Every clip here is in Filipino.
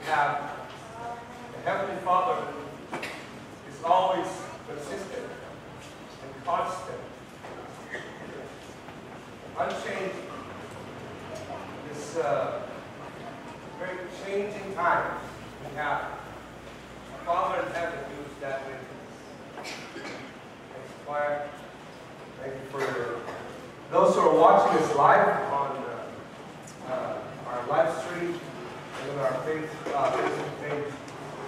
have a Heavenly Father who is always consistent and constant, unchanging. This very changing times we have. Our Father in heaven who's that way. Thanks, choir. Thank you for those who are watching us live on our live stream and on our Facebook page.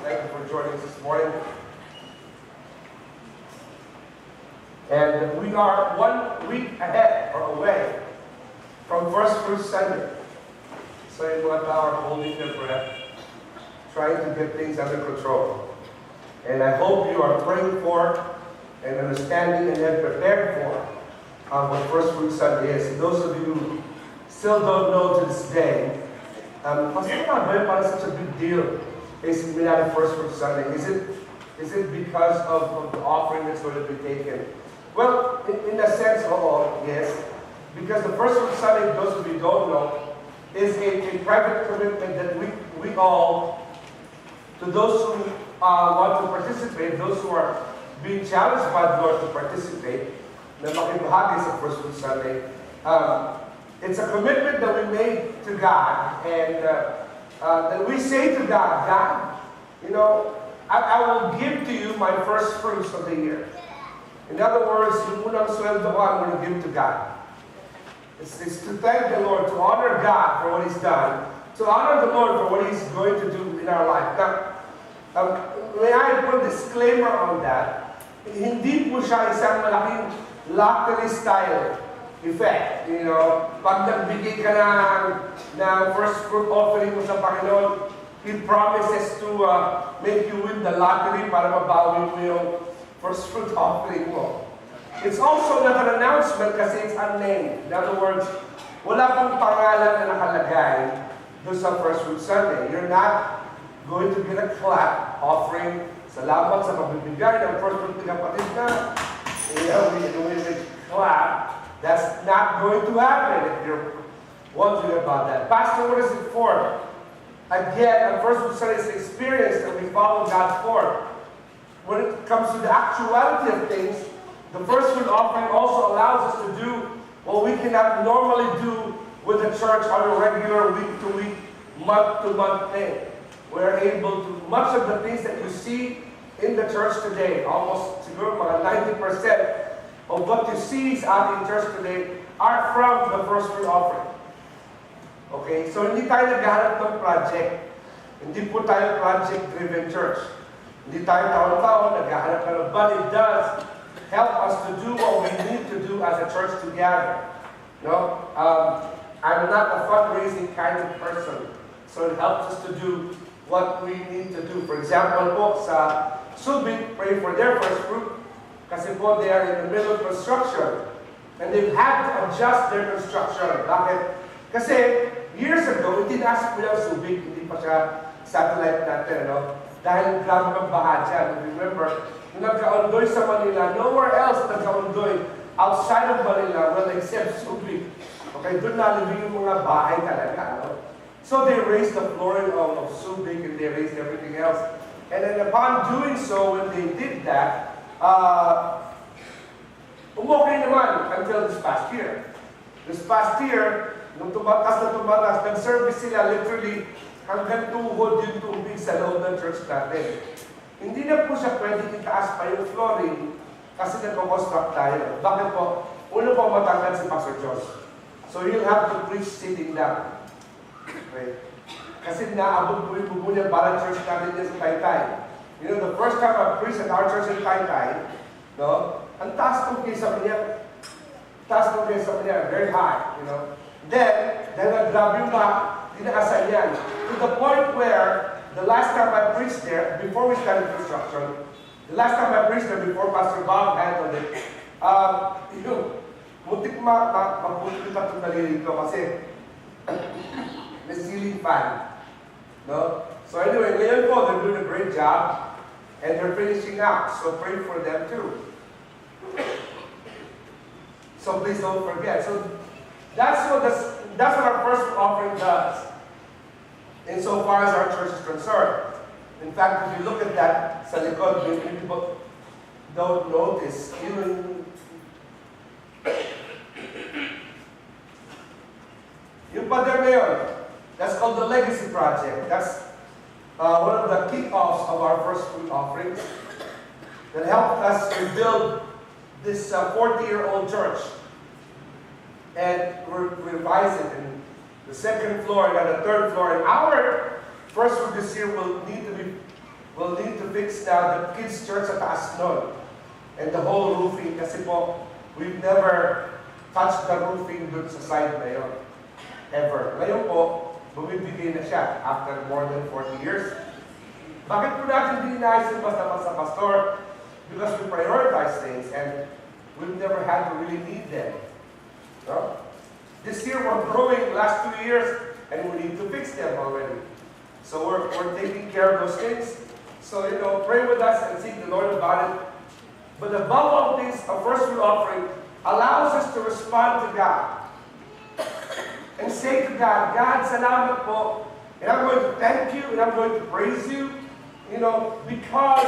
Thank you for joining us this morning. And we are 1 week ahead or away from First Fruit Sunday. So in 1 hour, holding their breath, trying to get things under control. And I hope you are praying for and understanding and then prepared for what First Fruit Sunday is. And those of you who still don't know to this day, why such a big deal is we have First Fruit Sunday? Is it because of the offering that's going to be taken? Well, in a sense, yes. Because the First Fruit Sunday, those of you who don't know, is a private commitment that we all, to those who want to participate, those who are being challenged by the Lord to participate, na makibahagi sa First Fruit Sunday, it's a commitment that we made to God, and that we say to God, God, you know, I will give to you my first fruits of the year. In other words, yung unang sweldo ko, I'm going to give to God. It's to thank the Lord, to honor God for what He's done, to honor the Lord for what He's going to do in our life. Now, may I put a disclaimer on that? Hindi po siya isang malaking lottery style effect. You know, pag nagbigay ka ng first fruit offering mo sa Panginoon, He promises to make you win the lottery para mabawi mo yung first fruit offering mo. It's also not an announcement kasi it's unnamed. In other words, wala pong pangalan na nakalagay doon sa First Fruit Sunday. You're not going to get a clap offering salamat sa pagbibigay ng first fruit ng kapatid na. You know, we clap. That's not going to happen if you're wondering about that. Pastor, what is it for? Again, a First Fruit Sunday is an experience that we follow God for. When it comes to the actuality of things, the first fruit offering also allows us to do what we cannot normally do with the church on a regular week-to-week, month-to-month thing. We're able to, much of the things that you see in the church today, almost siguro mga 90% of what you see sa ating church today are from the first fruit offering. Okay? So hindi tayo naghahanap ng project. Hindi po tayo project-driven church. Hindi tayo taon-taon naghahanap ng, but it does help us to do what we need to do as a church together. You know, I'm not a fundraising kind of person, so it helps us to do what we need to do. For example, po sa Subic, pray for their first fruit, kasi po they are in the middle of construction, and they've had to adjust their construction. Bakit? Kasi years ago, itinaas po yung Subic, hindi pa siya satellite natin, no? Dahil grabe ang baha dyan. Remember, nung nagka-ondoy sa Manila, nowhere else nagka-ondoy outside of Manila, well, except Subic. Okay, doon nalibing yung mga bahay talaga, no? So they raised the flooring of Subic and they raised everything else. And then upon doing so, when they did that, umokay naman until this past year. This past year, nung tumatas, nag-service sila literally hanggang tuhod yung tubig sa loob ng church natin. Hindi na po siya pwedeng itaas pa yung flooring kasi nagko-construct tayo. Bakit po? Uno po matangkad si Pastor Josh. So you'll have to preach sitting down. Okay? Kasi naabot po yung bubo niya para church natin niya sa Taytay. You know, the first time I preached at our church in Taytay, no? Ang taas ng kaysa niya. Taas ng kaysa niya. Very high, you know. Then, nag-grab yung back, dinaasan yan. To the point where, the last time I preached there, before we started construction, the last time I preached there, before Pastor Bob handled it, muntik mapunti pa itong daliri ko kasi may ceiling fan. No? So anyway, ngayon po, they're doing a great job and they're finishing up. So pray for them too. So please don't forget. So that's what our first offering does. insofar as our church is concerned. In fact, if you look at that sa likod, many people don't notice. Yung pader na yun, that's called the Legacy Project. That's one of the kick-offs of our first fruit offerings that helped us rebuild this 40-year-old church and revise it in the second floor and on the third floor. And our first fruit this year will need to fix now the kids' church sa taas nun and the whole roofing kasi po we've never touched the roofing dun sa side na yun. Ever. Ngayon po, bumibigay na siya after more than 40 years. Bakit po natin hindi inayos yung basta-basta pastor? Because we prioritize things and we've never had to really need them. No? This year we're growing last 2 years and we need to fix them already. So we're taking care of those things. So, pray with us and seek the Lord about it. But above all things, a first fruit offering allows us to respond to God. And say to God, God, salamat po, and I'm going to thank you, and I'm going to praise you, because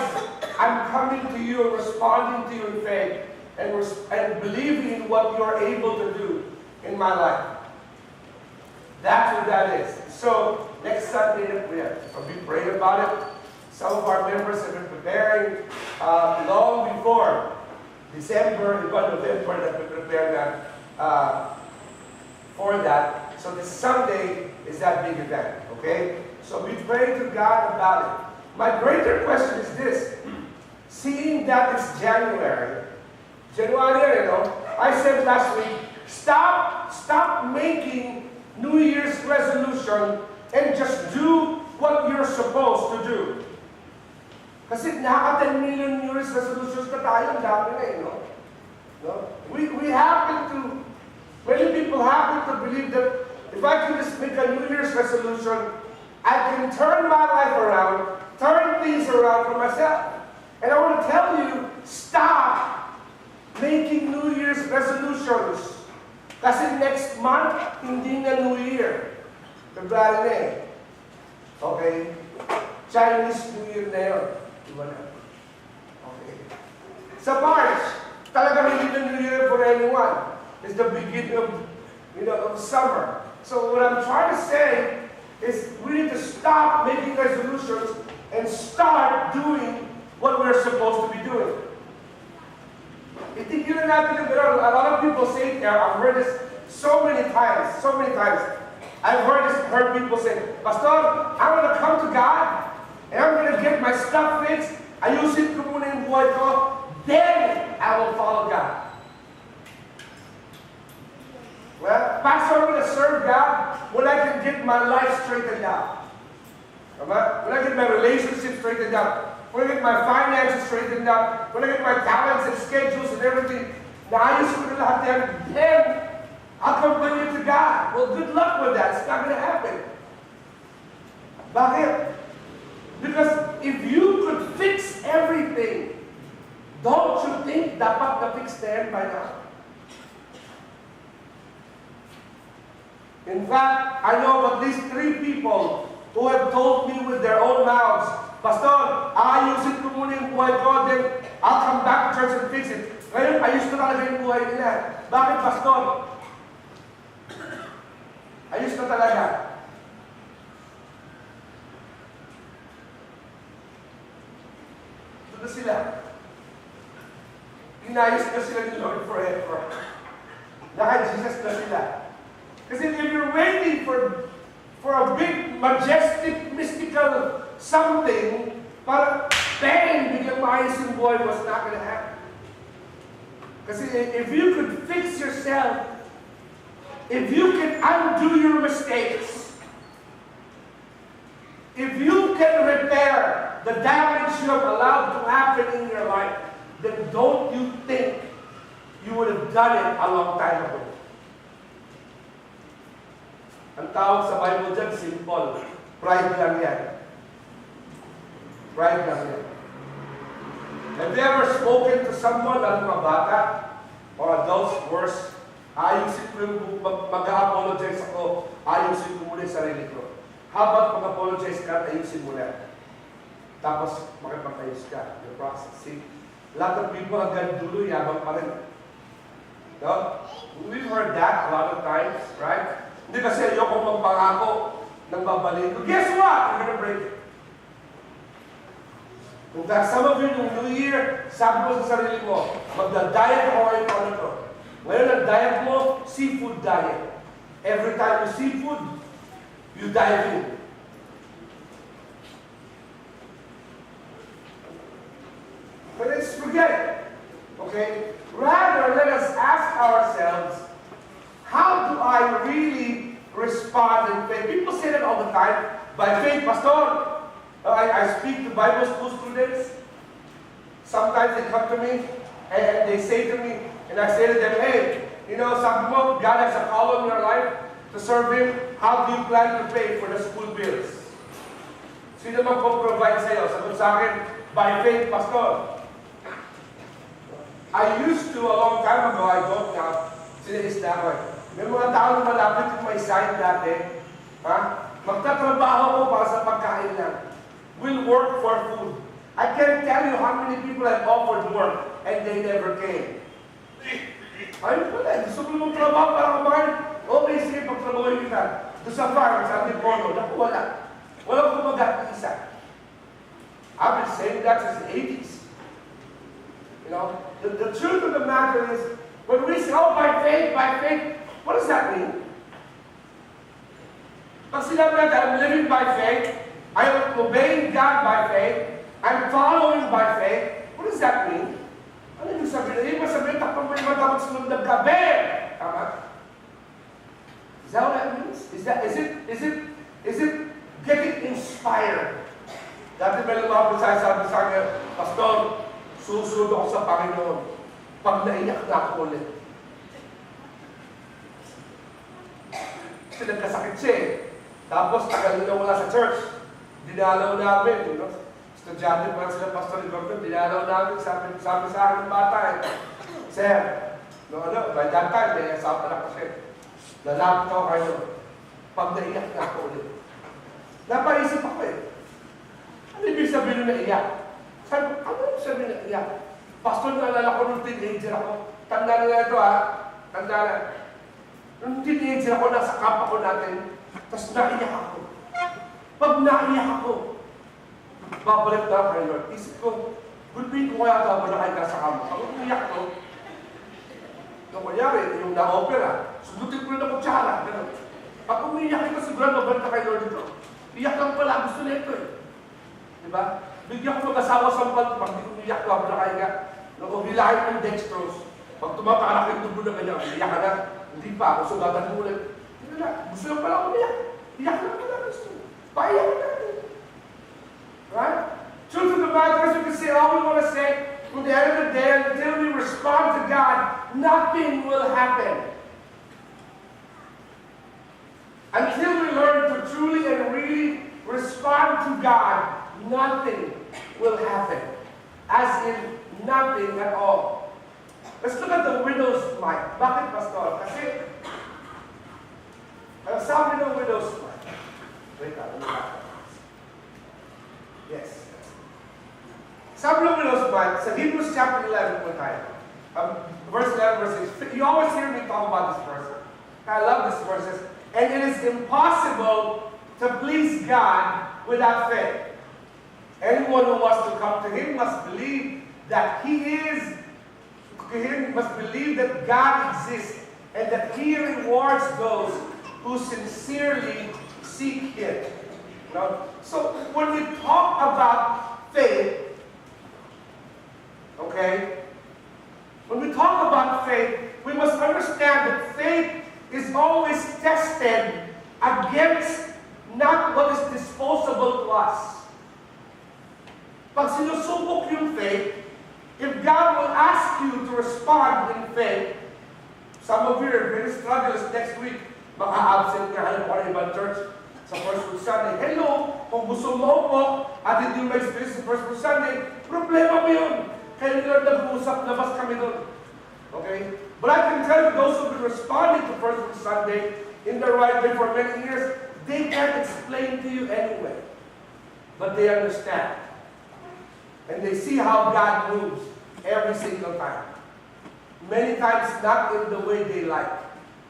I'm coming to you and responding to you in faith, and believing in what you're able to do in my life. That's what that is. So, next Sunday, we'll be praying about it. Some of our members have been preparing long before December, November, that we prepare that. For that. So this Sunday is that big event, okay? So we pray to God about it. My greater question is this. Seeing that it's January, I said last week, stop making New Year's resolution and just do what you're supposed to do. Kasi naka 10 million New Year's resolutions na tayo, dami na no? We happen to Many people happen to believe that if I can just make a New Year's resolution, I can turn my life around, turn things around for myself. And I want to tell you, stop making New Year's resolutions. Kasi next month, hindi na New Year. February na eh. Okay? Chinese New Year na yun. Diba na? Okay. Sa March, talagang hindi na New Year for anyone. It's the beginning of summer. So what I'm trying to say is we need to stop making resolutions and start doing what we're supposed to be doing. A lot of people say, I've heard this so many times. I've heard people say, Pastor, I'm going to come to God and I'm going to get my stuff fixed. Ayusin ko muna yung buhay ko, then I will follow God. Well, Pastor, I'm going to serve God when I can get my life straightened out. When I get my relationship straightened out. When I get my finances straightened out. When I get my talents and schedules and everything. Naayos ko na lahat yan. Then, I'll come bring it to God. Well, good luck with that. It's not going to happen. Bakit? Because if you could fix everything, don't you think dapat na-fix na yan by now? In fact, I know of at least 3 people who have told me with their own mouths, Pastor, ayusin ko muna yung buhay ko, then I'll come back to church and fix it. Ngayon, ayos ko talaga yung buhay nila. Bakit, Pastor? Ayos na talaga. Ito na sila. Inayos na sila ni Lord forever. Naka-Jesus na sila. Kasi if you're waiting for a big, majestic, mystical something, para bang, biglang maayos yung buhay, was not going to happen. Kasi if you could fix yourself, if you can undo your mistakes, if you can repair the damage you have allowed to happen in your life, then don't you think you would have done it a long time ago? Ang tawag sa Bible dyan, simple. Pride lang yan. Pride lang yan. Have you ever spoken to someone, lalo mga bata, or adults, worse, ayusin ko yung mag-apologize ako, ayusin ko muna yung sarili ko. How about mag-apologize ka at ayusin mo na? Tapos makipag-ayos ka. The process. See? A lot of people hanggang dulo, yabang pa rin. No? We've heard that a lot of times, right? Hindi kasi ayoko magpangako ng babalik ko. Guess what? You're gonna break it. In fact, some of you yung New Year, sabi mo sa sarili mo, magda-diet ako ngayon ano to. Ngayon ang diet mo, seafood diet. Every time you see food, you dive in. But let's forget it. Okay? Rather, let us ask ourselves, how do I really respond in faith? People say that all the time. By faith, Pastor, I speak to Bible school students. Sometimes they come to me and they say to me, and I say to them, hey, you know, sabi mo, God has a call in your life to serve Him. How do you plan to pay for the school bills? Sino man po provide sa'yo? Sagot sa akin, by faith, Pastor. I used to, a long time ago, I don't now, sinilis na ako eh. May mga tao na malapit yung may sign dati, ha? Magtatrabaho ko para sa pagkain lang. Will work for food. I can't tell you how many people have offered work and they never came. Ay, wala. Gusto ko namang trabaho para kumain. Okay, sige, pagtrabahoin kita. Doon sa farm, sa Antipono. Naku, wala. Walang kumagat isa. I've been saying that since the 80s. You know, the truth of the matter is, when we say, oh, by faith, what does that mean? Pag sinabi natin, I'm living by faith, I'm obeying God by faith, I'm following by faith, what does that mean? Ano yung sabihin? Ibig sabihin, takpang may matapag sunod ng gabi. Tama? Is that what that means? Is it getting inspired? Dati may lumapit sabi sa akin, Pastor, susunod ako sa Panginoon pag naiyak na ako ulit. Kasi nagkasakit siya eh. Tapos tagal na wala sa church. Dinalaw namin. You know? Estudyante pa sila, Pastor Igor, dinalaw namin. Sabi sa akin ng bata eh. Sir, by that time, may asawa na ko siya. Lalapit ako kayo. Pag naiyak na ako ulit. Napaisip ako eh. Ano ibig sabihin na iyak? Sabi ko, ano yung sabi na iyak? Pastor, naalala ko nung teenager ako. Tanda na ito ha. Tanda na. Nung teenager ako, nasa camp ako natin. Tapos naiyak ako. Pag naiyak ako, babalik na ako kay Lord. Isip ko, gulpin ko kaya ito habang nakahiga sa camp. Pag umiyak ko, nung kunyari, yung na-opera, subutin ko na ng kutsara. Pag umiyak ito, siguro mabalik na kay Lord ito. Iyak lang pala, gusto na ito eh. Diba? Bigyan ko mag-asawa sa pag di umiyak ko habang nakahiga. Nung umilahin ng dextrose, pag tumatakalak yung tubo na ganyan, iyak ka na. Hindi pa, ako sugatan mo ulit. Hindi na, gusto lang pala umiyak. Iyak lang pala gusto. Paiyak ko natin. Right? Truth of the matter is, we can say all we want to say, from the end of the day, until we respond to God, nothing will happen. Until we learn to truly and really respond to God, nothing will happen. As in, nothing at all. Let's look at the widow's mite. Bakit, Pastor? Kasi, ang sabi ng widow's mite. Wait lang, yes. Sabi ng widow's mite, sa Hebrews chapter 11 po tayo. Verse 11, verse 6. You always hear me talk about this verse. I love this verse. And it is impossible to please God without faith. Anyone who wants to come to Him must believe that must believe that God exists and that He rewards those who sincerely seek Him. So when we talk about faith, okay, when we talk about faith, we must understand that faith is always tested against not what is disposable to us. Pag sinusubok yung faith, if God will ask you to respond in faith, some of you are very struggles next week, maka-absent ka halim ko ng ibang church sa First Fruit Sunday. Hello, kung gusto mo po at hindi mo ma-experience sa First Fruit Sunday, problema mo yun. Kaya nila nag-uusap, labas kami doon. Okay? But I can tell you, those who have been responding to First Fruit Sunday in the right way for many years, they can't explain to you anyway. But they understand. And they see how God moves every single time. Many times not in the way they like,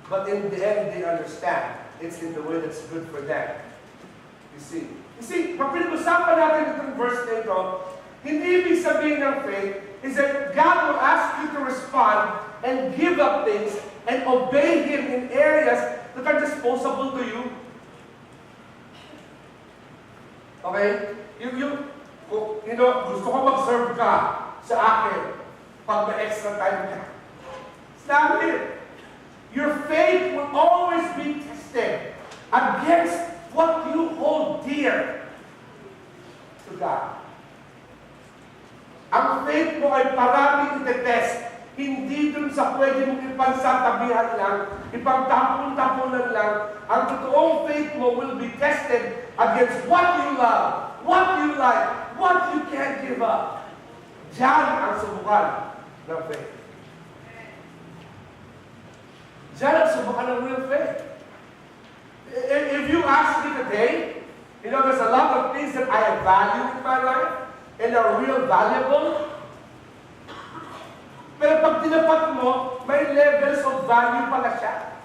but in the end they understand. It's in the way that's good for them. You see, pag pinag-usapan natin itong verse na ito, hindi ibig sabihin ng faith is that God will ask you to respond and give up things and obey Him in areas that are disposable to you. Okay? Gusto ko mag-serve ka sa akin pag may extra time ka. It's not it. Your faith will always be tested against what you hold dear to God. Ang faith mo ay parating itetest. Hindi dun sa pwede mong ipansatabihan lang, ipagtapon-tapunan lang. Ang totoong faith mo will be tested against what you love, what you like, what you can't give up. Diyan ang subukan ng faith. Diyan ang subukan ng real faith. If you ask me today, there's a lot of things that I value in my life and are real valuable. Pero pag tinapat mo, may levels of value pala siya.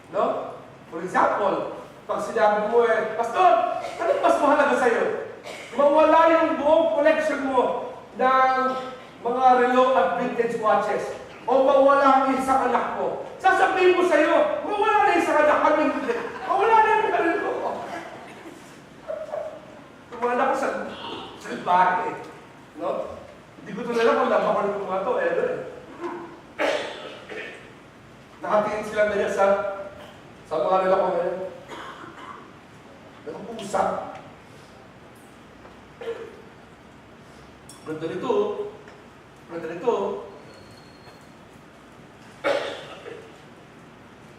No? For example, pag sinabi mo Pastor, ano mas mahalaga sa'yo? Mawala yung buong collection mo ng mga relo at vintage watches o mawala ang isang anak mo. Sasabihin mo sa'yo, mawala na isang anak kami. Mawala na yung relo ko. Tumala ko sa bahay. No? Hindi ko ito nalang kung labakan ko mga ito. Nakatingin sila na sa mga nila ko ngayon. Nakapusak. Ganda nito. Ganda nito.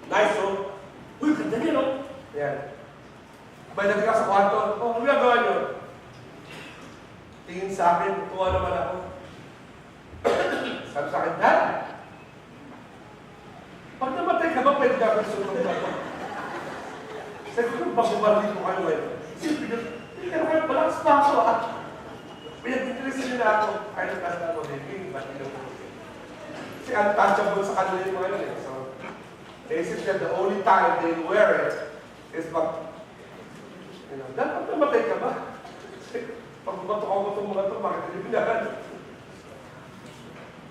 Nice, oh. Uy, ganda niya, no? Yan. May nagka sa kwarto. Oh, ano gagawa niyo? Tingin sa akin, tuwa naman ako. Sabi sa akin, Dad, pag namatay ka ba, pwede ka sunod na ito? Sabi ko, babubarli ko kayo ngayon. Hindi ka na kayo balance pa ako, ha? Pinag-interested nila ako. Kahit nagkasa na ako, ba't ilaw ko? Kasi untouchable sa kanila yung mga yun, So, they said that the only time they wear it is pag, Dad, pag namatay ka ba? Pag bumatok ako itong mga ito, bakit hindi pinahan?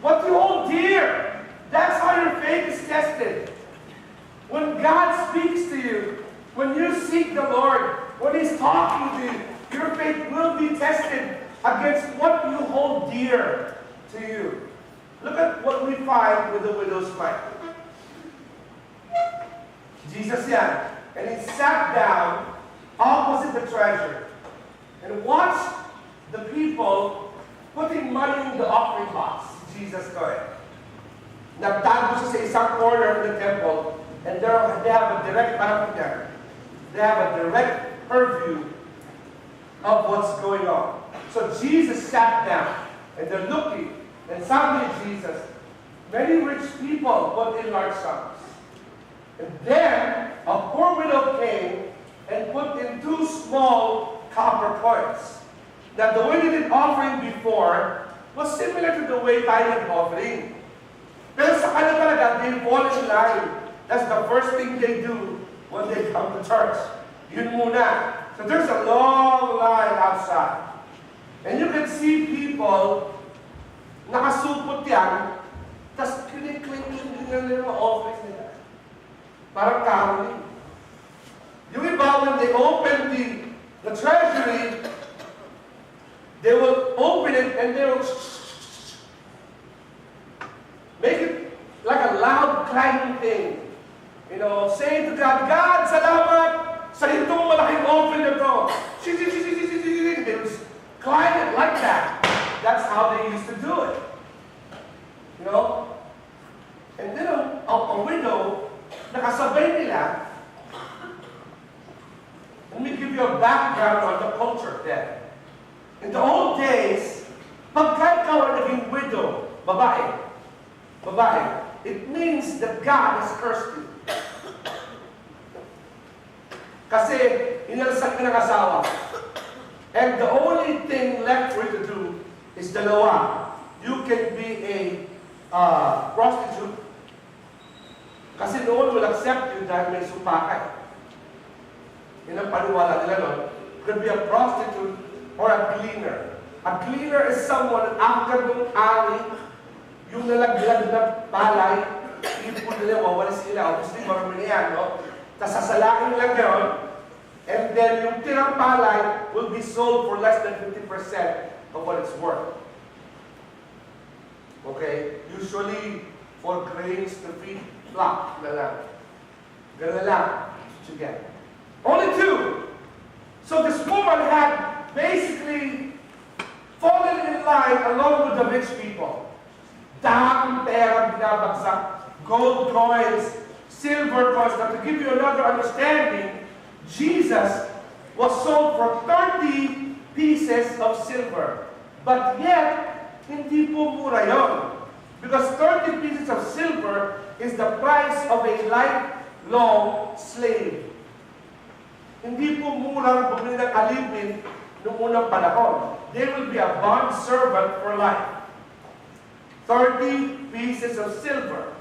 What you hold dear, that's how your faith is tested. When God speaks to you, when you seek the Lord, when He's talking to you, your faith will be tested against what you hold dear to you. Look at what we find with the widow's mite. Jesus yan, and He sat down opposite the treasure and watched the people putting money in the offering box. Jesus Christ. Nagtago siya sa isang corner of the temple, and they have a direct They have a direct purview of what's going on. So Jesus sat down, and they're looking, and suddenly Jesus, many rich people put in large sums. And then a poor widow came and put in 2 small copper coins. Now the way they did offering before was similar to the way tithing offering. Pero sa kanila talaga, they fall in line. That's the first thing they do when they come to church. Yun muna. So there's a long line outside. And you can see people, nakasupot yan, tas kinikling-kling na nila mga offerings nila. Parang caroling. Yung iba, when they open the treasury, they will open it and they will make it like a loud clanging thing. Saying to God, God, salamat sa itong malaking offering na ito. They will clang it like that. That's how they used to do it. And then a widow, nakasabay nila. Let me give you a background on the culture then. In the old days, pagka ikaw ay naging widow, babae, it means that God has cursed you. Kasi, inalasan ka ng asawa. And the only thing left for you to do is dalawa. You can be a prostitute. Kasi no one will accept you dahil may sumpakay. Yun ang paniwala nila nun. You can be a prostitute or a cleaner. A cleaner is someone after ng ali, yung nalaglag na palay, ipon nila, wawalis nila. Obviously, marami na yan, no? Tapos sasalakin lang yun. And then yung tirang palay will be sold for less than 50% of what it's worth. Okay? Usually, for grains to feed flock na lang. Ganun lang. What you get. Only 2. So this woman had basically fallen in line along with the rich people. Daming pera binabagsak. Gold coins, silver coins. Now to give you another understanding, Jesus was sold for 30 pieces of silver. But yet, hindi po mura yun. Because 30 pieces of silver is the price of a lifelong slave. Hindi po murang bumili ng alipin noong unang panahon. They will be a bond servant for life. 30 pieces of silver.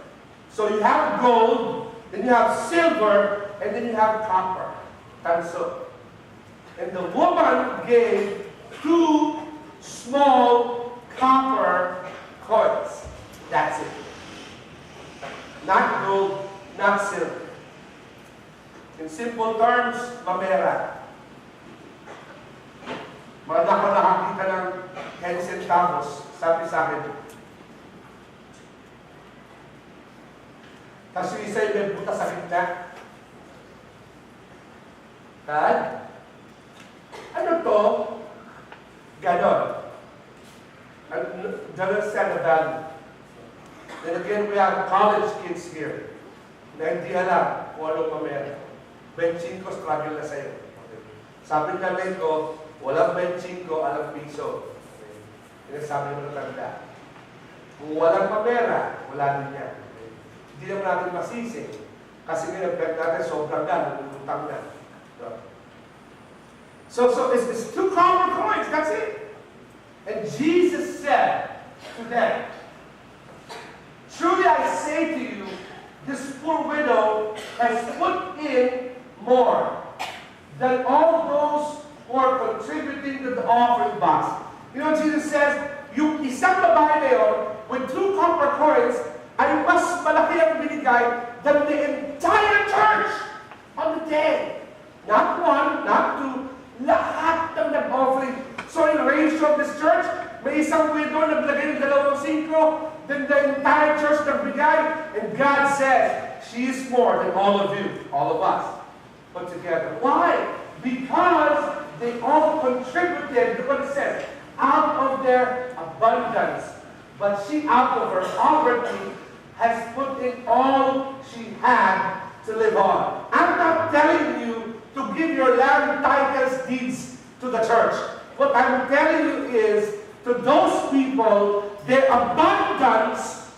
So you have gold, then you have silver, and then you have copper. Tanso. And the woman gave 2 small copper coins. That's it. Not gold, not silver. In simple terms, mamera. Mga nakakita ng 10 centavos, sabi sa akin. Tapos yung isa yung may buta sa gitna. Dad, ano to? Ganon. Doesn't set a value. Then again, we have college kids here na hindi alam kung anong mamera. 25 struggle na sa'yo. Okay. Sabi ng nanay ko, walang 25, alam piso. Okay. Yan sabi mo na tanda. Kung walang mamera, wala din yan. Okay. Hindi naman natin masisi. Kasi ngayon, pwede natin sobrang na, nagutang na. So it's 2 copper coins, that's it. And Jesus said to them, truly I say to you, this poor widow has put in more than all those who are contributing to the offering box. You know, Jesus says, yung isang babae na yun, with 2 copper coins, ay mas malaki ang binigay than the entire church on the day. Not 1, not 2, lahat ng nag-offering. So in ratio of this church, may isang widow naglagay ng 2, then the entire church nagbigay, and God says, she is more than all of you, all of us, put together. Why? Because they all contributed, look what it says, out of their abundance. But she, out of her poverty, has put in all she had to live on. I'm not telling you to give your land titles deeds to the church. What I'm telling you is, to those people, their abundance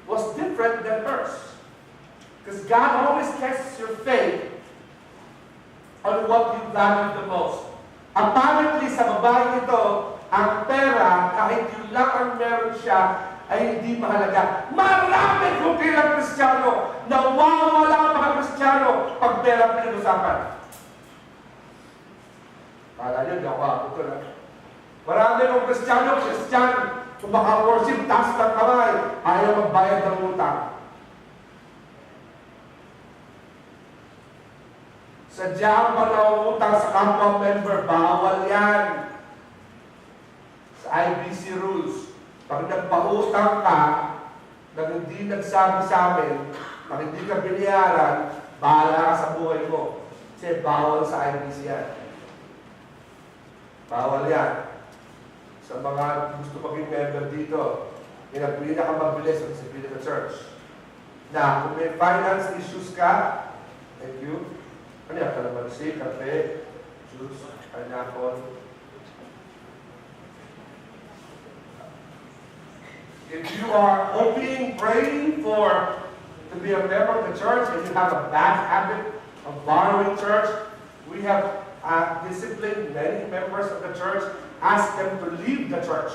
was different than hers. Because God always tests your faith on what you value the most. Apparently, sa babae ito, ang pera, kahit yun lang ang meron siya, ay hindi mahalaga. Marami kong kilang Kristiyano, nawawala mga Kristiyano pag pera pinag-usapan. Kala nyo, gawa ito lang. Marami kong Kristiyano, kung maka-worship, taas ng kamay, ayaw magbayad ng utang. Sadyang pag naungutang sa kapwa member, bawal yan. Sa IBC rules. Pag nagpautang ka, na hindi nagsabi sa amin, pag hindi ka binayaran, bahala ka sa buhay mo. Kasi bawal sa IBC yan. Bawal yan. Sa mga gusto maging member dito, yung pinakamabilis ang disiplina ng church. Na, kung may finance issues ka, thank you. Ano yan? Kalamansi, kape, juice, pineapple. If you are hoping, praying to be a member of the church and you have a bad habit of borrowing church. We have disciplined many members of the church, asked them to leave the church,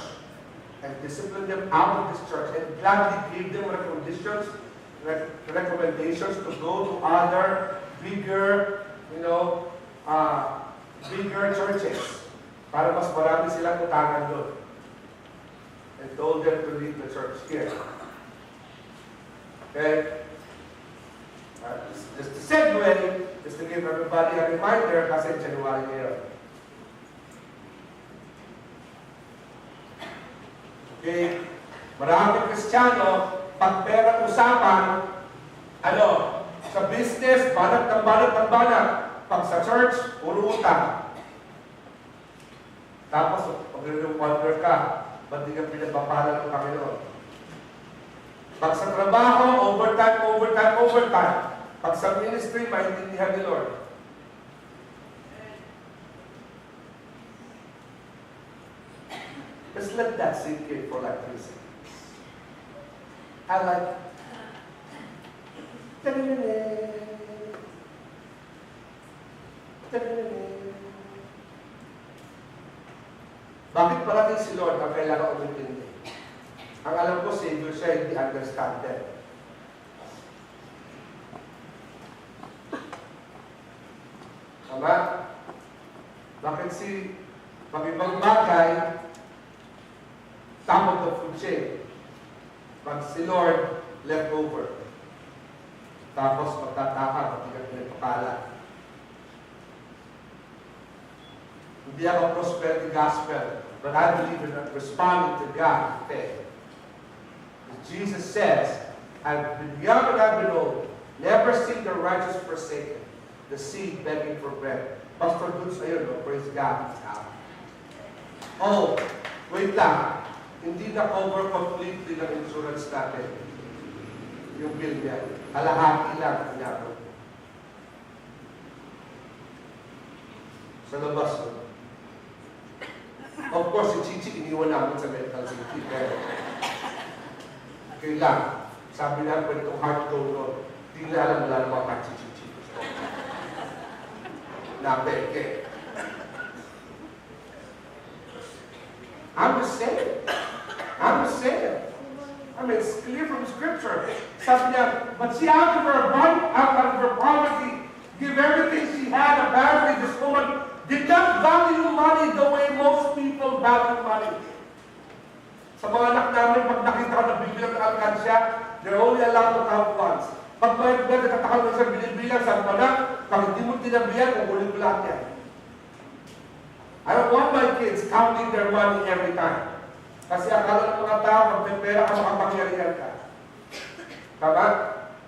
and disciplined them out of this church, and gladly gave them recommendations to go to other bigger, bigger churches para mas marami silang utangan doon. And told them to leave the church here. Okay? Just to segue, just to give everybody a reminder, kasi January ngayon. Okay? Maraming Kristiyano, pag perang usapan, sa business, banat ng banat. Pag sa church, puro utang. Tapos, pag-wonder ka, ba't di ka pinagpapalan ng Panginoon? Pag sa trabaho, overtime. Pag sa ministry, maintindihan ni Lord. Just let that sink in for like 3 seconds. I like Bakit parating si Lord ang kailangan umintindi? Ang alam ko, Savior siya, hindi understanded. Tama? Bakit pag ibang bagay, top of the food chain. Pag si Lord, left over. Tapos magtataka, pati ka pinagpapala. Hindi ako prosperity gospel, but I believe in responding to God in faith. Jesus says, I've been young and I've been old, never seen the righteous forsaken, the seed begging for bread. Pastor Dutz, ayun, praise God. Oh, wait lang. Hindi na-cover completely ng insurance natin. Yung bill niya. Kalahati lang ang inabot. Sa labas, no? Of course, si Chichi, iniwan namin sa medical city. Pero, kailang, sabi na, pwede itong heart donor. Hindi na alam wala naman kang Chichi. Napeke. I'm just saying. I mean, it's clear from Scripture. Sabi niya, but she out of her poverty, give everything she had. Apparently, this woman did not value money the way most people value money. Sa mga anak namin, pag nakita ko na bibigyan ng alkansya, they're only allowed to count once. Pag may nagtatakal mo siya binibilang, sabi mo na, pag hindi mo tinabihan, kukunin ko lahat yan. I don't want my kids counting their money every time. Kasi akala ng mga tao, pag may pera ka, makapangyarihan ka. Tama?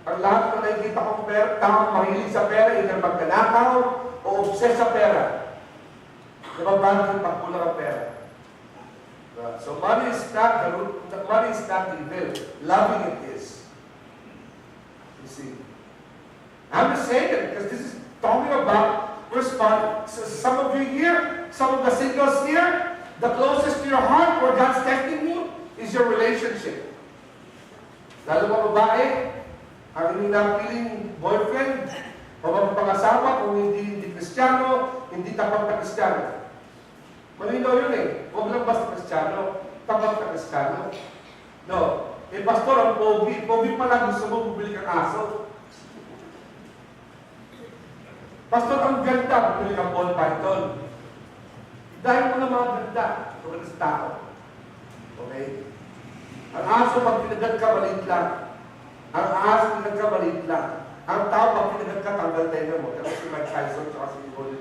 Ang lahat ng nakikita kong pera, tao mahilig sa pera, either magkanakaw o obsess sa pera. Diba ba yung pagkulang ang pera? So money is not the root, money is not evil. Loving it is. You see? I'm just saying it because this is talking about respond. So some of you here, some of the singles here, the closest to your heart where God's testing you is your relationship. Lalo mga babae, ang inyong napiling boyfriend o magpangasawa kung hindi Kristiyano, hindi tapat na Kristiyano. Malinaw yun eh. Huwag lang basta Kristiyano, tapat na Kristiyano. No. Eh, pastor, ang pogi. Pogi pala, gusto mo bumili kang aso. Pastor, ang ganda, bumili kang ball python. Dahil mo na mga ganda, tulad sa tao. Okay? Ang aso, pag pinagat ka, maliit lang. Ang aso, pinagat ka, maliit lang. Ang tao, pag pinagat ka, tanggal tayo mo. Kasi si Mike Tyson, tsaka si Nicole.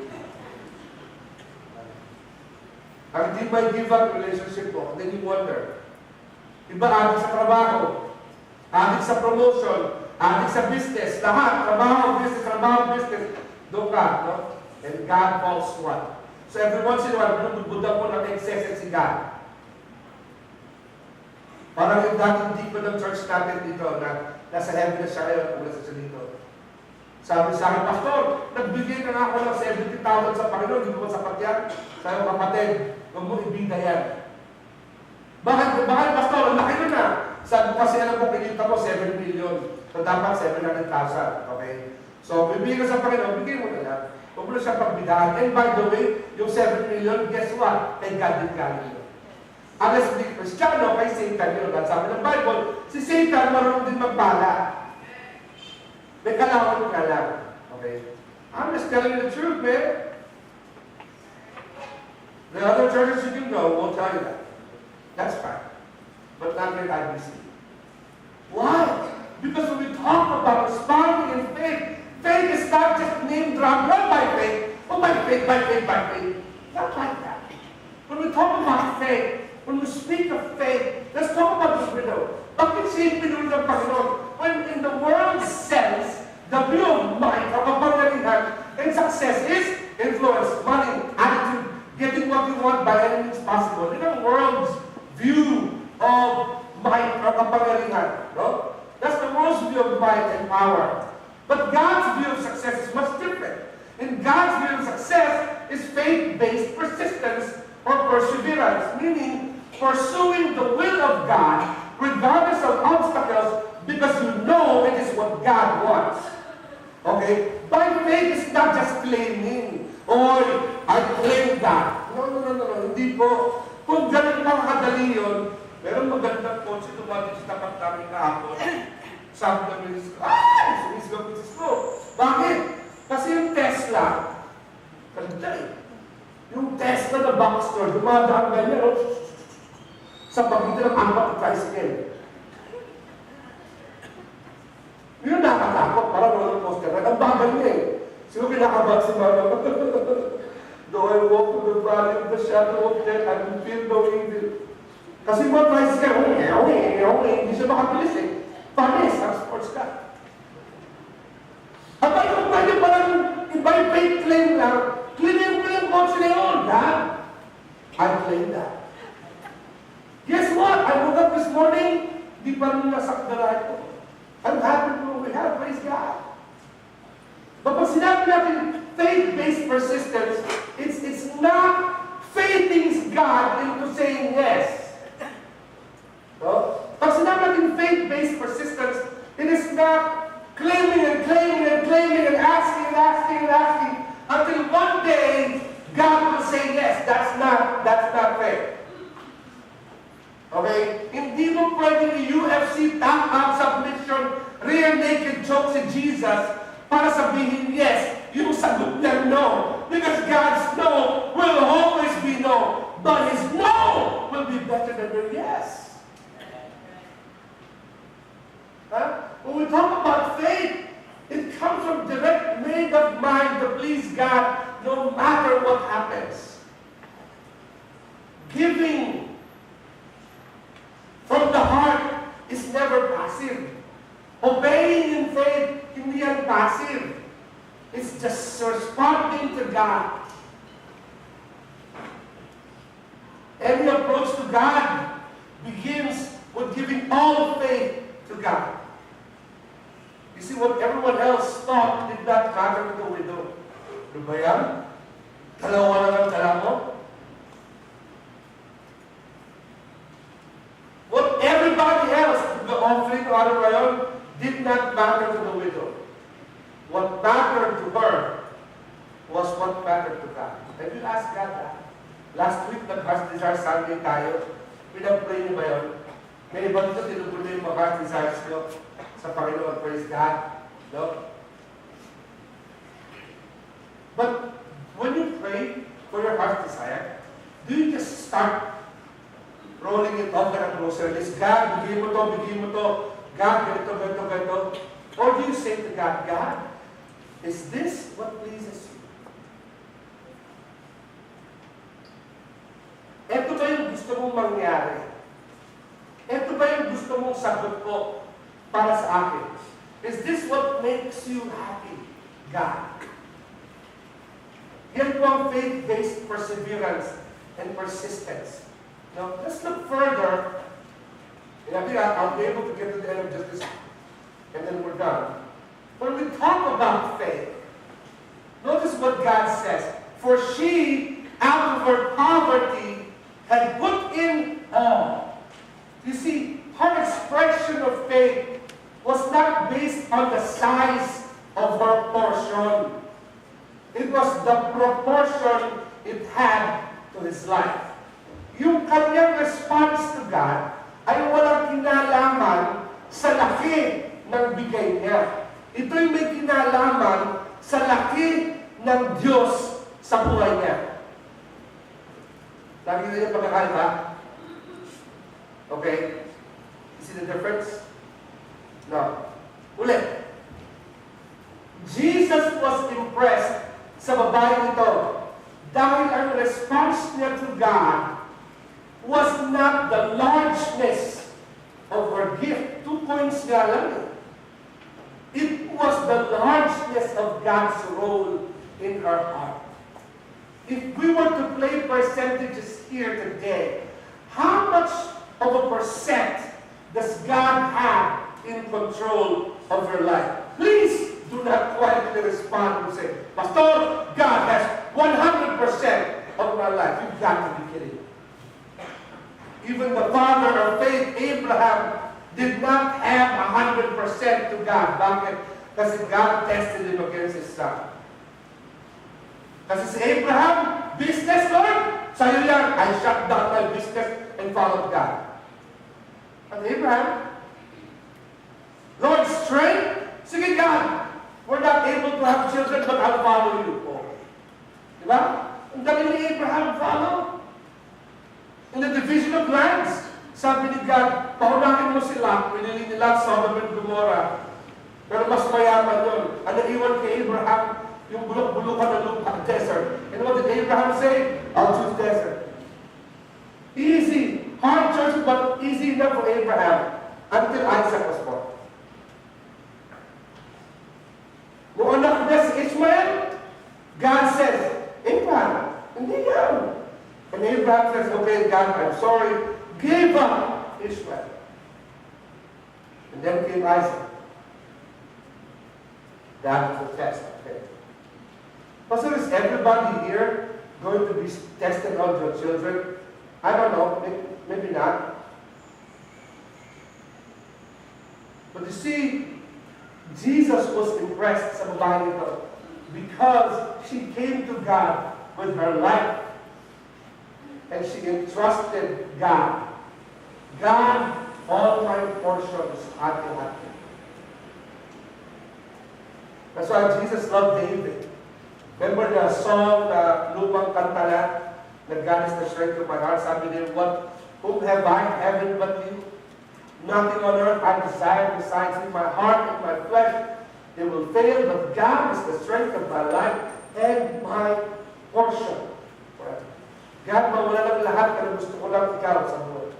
Ang di may give up relationship mo, then you wonder. Iba, adik sa trabaho, adik sa promotion, adik sa business, lahat, trabaho, business, doon ka, no? And God falls what? So every once in a while, binubudbudan mo ng excess si God. Parang yung dating deacon ng church natin dito, na nasa heaven na siya ngayon, kung nasa siya dito. Sabi sa akin, Pastor, nagbigay ka nga ako ng 70,000 sa Panginoon, hindi mo sapat yan. Sabi ko, kapatid, huwag mo ibigay yan. Bakit, Pastor? Ang laki nun na. Sabi ko kasi, alam ko, pinita mo 7 million. So dapat 700,000. Okay? So, bibigyan ka sa Panginoon, bigyan mo na lang. Huwag mo na siya pagbidahan. And by the way, yung 7 million, guess what? Kay God din galing yun. Unless hindi Kristiyano, kay Satan yun. At sabi ng Bible, si Satan marunong din magpala. May kalawan ka lang. Okay? I'm just telling you the truth, man. The other churches you can go won't tell you that. That's fine. But not here at IBC. Why? Because when we talk about responding in faith, faith is not just name drop, not by faith, but by faith, by faith, by faith. Not like that. When we talk about faith, when we speak of faith, let's talk about this widow. Bakit siya yung pinuli ng Panginoon? When in the world's sense, the view of mind, of kapangyarihan, and success is influence, money, attitude, getting what you want by any means possible. In the world's view of might or kapangyarihan, no? That's the world's view of might and power. But God's view of success is much different. In God's view of success is faith-based persistence or perseverance, meaning pursuing the will of God regardless of obstacles because you know it is what God wants. Okay? By faith is not just claiming, or I claim that. No. Hindi po. Kung ganun lang kadali yun, meron magandang kotse tumating sa tapat namin kahapon. Sabi ng misis ko, sumisgaw misis ko. Bakit? Kasi yung Tesla, ganda eh. Yung Tesla na Boxster, dumadaan ganyan, sa pagitan ng apat at tricycle. Yun nakatakot, parang roller coaster. Ang bagal niya eh. Sino kinakabag si Mama? Though I walk to the valley of the shadow of death, I will feel no evil. Kasi mga tricycle, hindi siya makabilis eh. Panis, ang sports car. Abay, kung pwede palang iba-iba yung claim lang, claim mo yung kotse na yun, ha? I claim that. Guess what? I woke up this morning, di pa rin nasakdala ito. I'm happy to we have, praise God. But pag sinabi natin faith-based persistence, it's not faithing God into saying yes. No? Pag sinabi natin faith-based persistence, it is not claiming and claiming and claiming and asking and asking and asking until one day God will say yes. That's not faith. Okay? Hindi mo pwedeng UFC tap-out submission, rear naked choke si Jesus para sabihin yes. Yung sagot niya no. Because God's no will always be no. But His no will be better than your yes. Huh? When we talk about faith, it comes from direct made of mind to please God no matter what happens. Giving from the heart is never passive. Obeying in faith, hindi yan passive. It's just responding to God. Any approach to God begins with giving all faith to God. You see, what everyone else thought did not matter to the widow. Ano ba yan? Dalawa na lang dala mo? What everybody else, the offering to ano ba yun, did not matter to the widow. What mattered to her was what mattered to God. Have you asked God that? Last week, nag-Heart Desire Sunday tayo. Pinag-pray niyo ba yun? May iba dito, tinutuloy yung mga heart desires ko sa Panginoon. Praise God. No? But when you pray for your heart desire, do you just start rolling it off like a grocery list? God, bigay mo to, bigay mo to. God, ganito, ganito, ganito. Or do you say to God, God, is this what pleases you? Ito ba yung gusto mong mangyari? Ito ba yung gusto mong sagot ko para sa akin? Is this what makes you happy, God? Yan po ang faith-based perseverance and persistence. Now, let's look further. And I think I'll be able to get to the end of just this, and then we're done. When we talk about faith, notice what God says. For she, out of her poverty, had put in all. You see, her expression of faith was not based on the size of her because the proportion it had to his life. Yung kanyang response to God ay walang kinalaman sa laki ng bigay niya. Ito'y may kinalaman sa laki ng Diyos sa buhay niya. Nakikita niyo pagkakaiba? Okay? You see the difference? No. Ulit. Jesus was impressed sa babae ito dahil ang response niya to God was not the largeness of her gift. 2 coins nga lang. It was the largeness of God's role in her heart. If we were to play percentages here today, how much of a percent does God have in control of your life? Please do not quietly respond and say, Pastor, God has 100% of my life. You've got to be kidding me. Even the father of faith, Abraham, did not have 100% to God. Bakit? Kasi God tested him against his son. Kasi si Abraham, business, Lord, sa'yo yan. I shut down my business and followed God. At Abraham, Lord, strength? Sige, God. We're not able to have children, but I'll follow you. Oh. Diba? Ang dali ni Abraham follow. In the division of lands, sabi ni God, paunahin mo sila, pinili nila Sodom and Gomorrah. Pero mas mayaman yun. Ang naiwan kay Abraham, yung bulok-bulukan na lupa, desert. And what did Abraham say? I'll choose desert. Easy. Hard choice, but easy enough for Abraham until Isaac was born. Nung anak niya si Ishmael, God says, Abraham, hindi yan. And Abraham says, okay, God, I'm sorry. Give up Ishmael. And then came Isaac. That was the test of faith. Pastor, is everybody here going to be tested on your children? I don't know. Maybe not. But you see, Jesus was impressed sa babae nito because she came to God with her life. And she entrusted God. God, all my portions, hati-hati. That's why Jesus loved David. Remember the song na lupang kanta na God is the strength of my heart? Sabi niya, whom have I, heaven but you? Nothing on earth I desire besides you. My heart and my flesh, they will fail, but God is the strength of my life and my portion. God, mawala lang lahat, pero gusto ko lang ikaw sa buhay.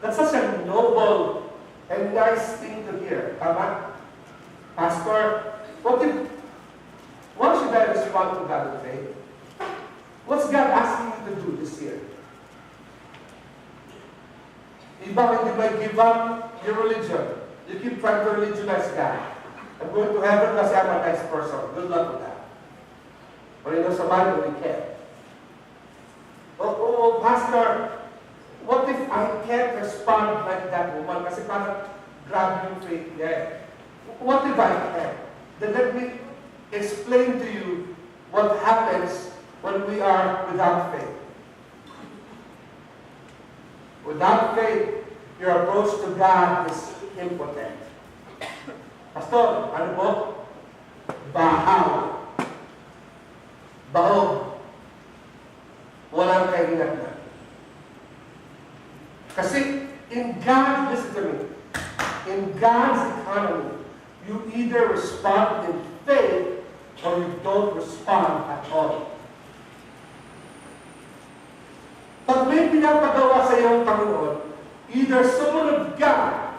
That's such a noble and nice thing to hear. Tama? Pastor, what should I respond to God in faith? What's God asking you to do this year? Iba, hindi ba give up your religion? You keep trying to religionize God. I'm going to heaven kasi I'm a nice person. Good luck with that. Or you know, sa Bible, we can't. Oh, Pastor, what if I can't respond like that woman? Kasi parang grab yung faith niya. What if I can't? Then let me explain to you what happens when we are without faith. Without faith, your approach to God is impotent. Pastor, ano po? Bahaw. Baog. Walang kahinatnan. Kasi in God, listen to me, in God's economy, you either respond in faith or you don't respond at all. Pag may pinapagawa sa iyong Panginoon, either someone of God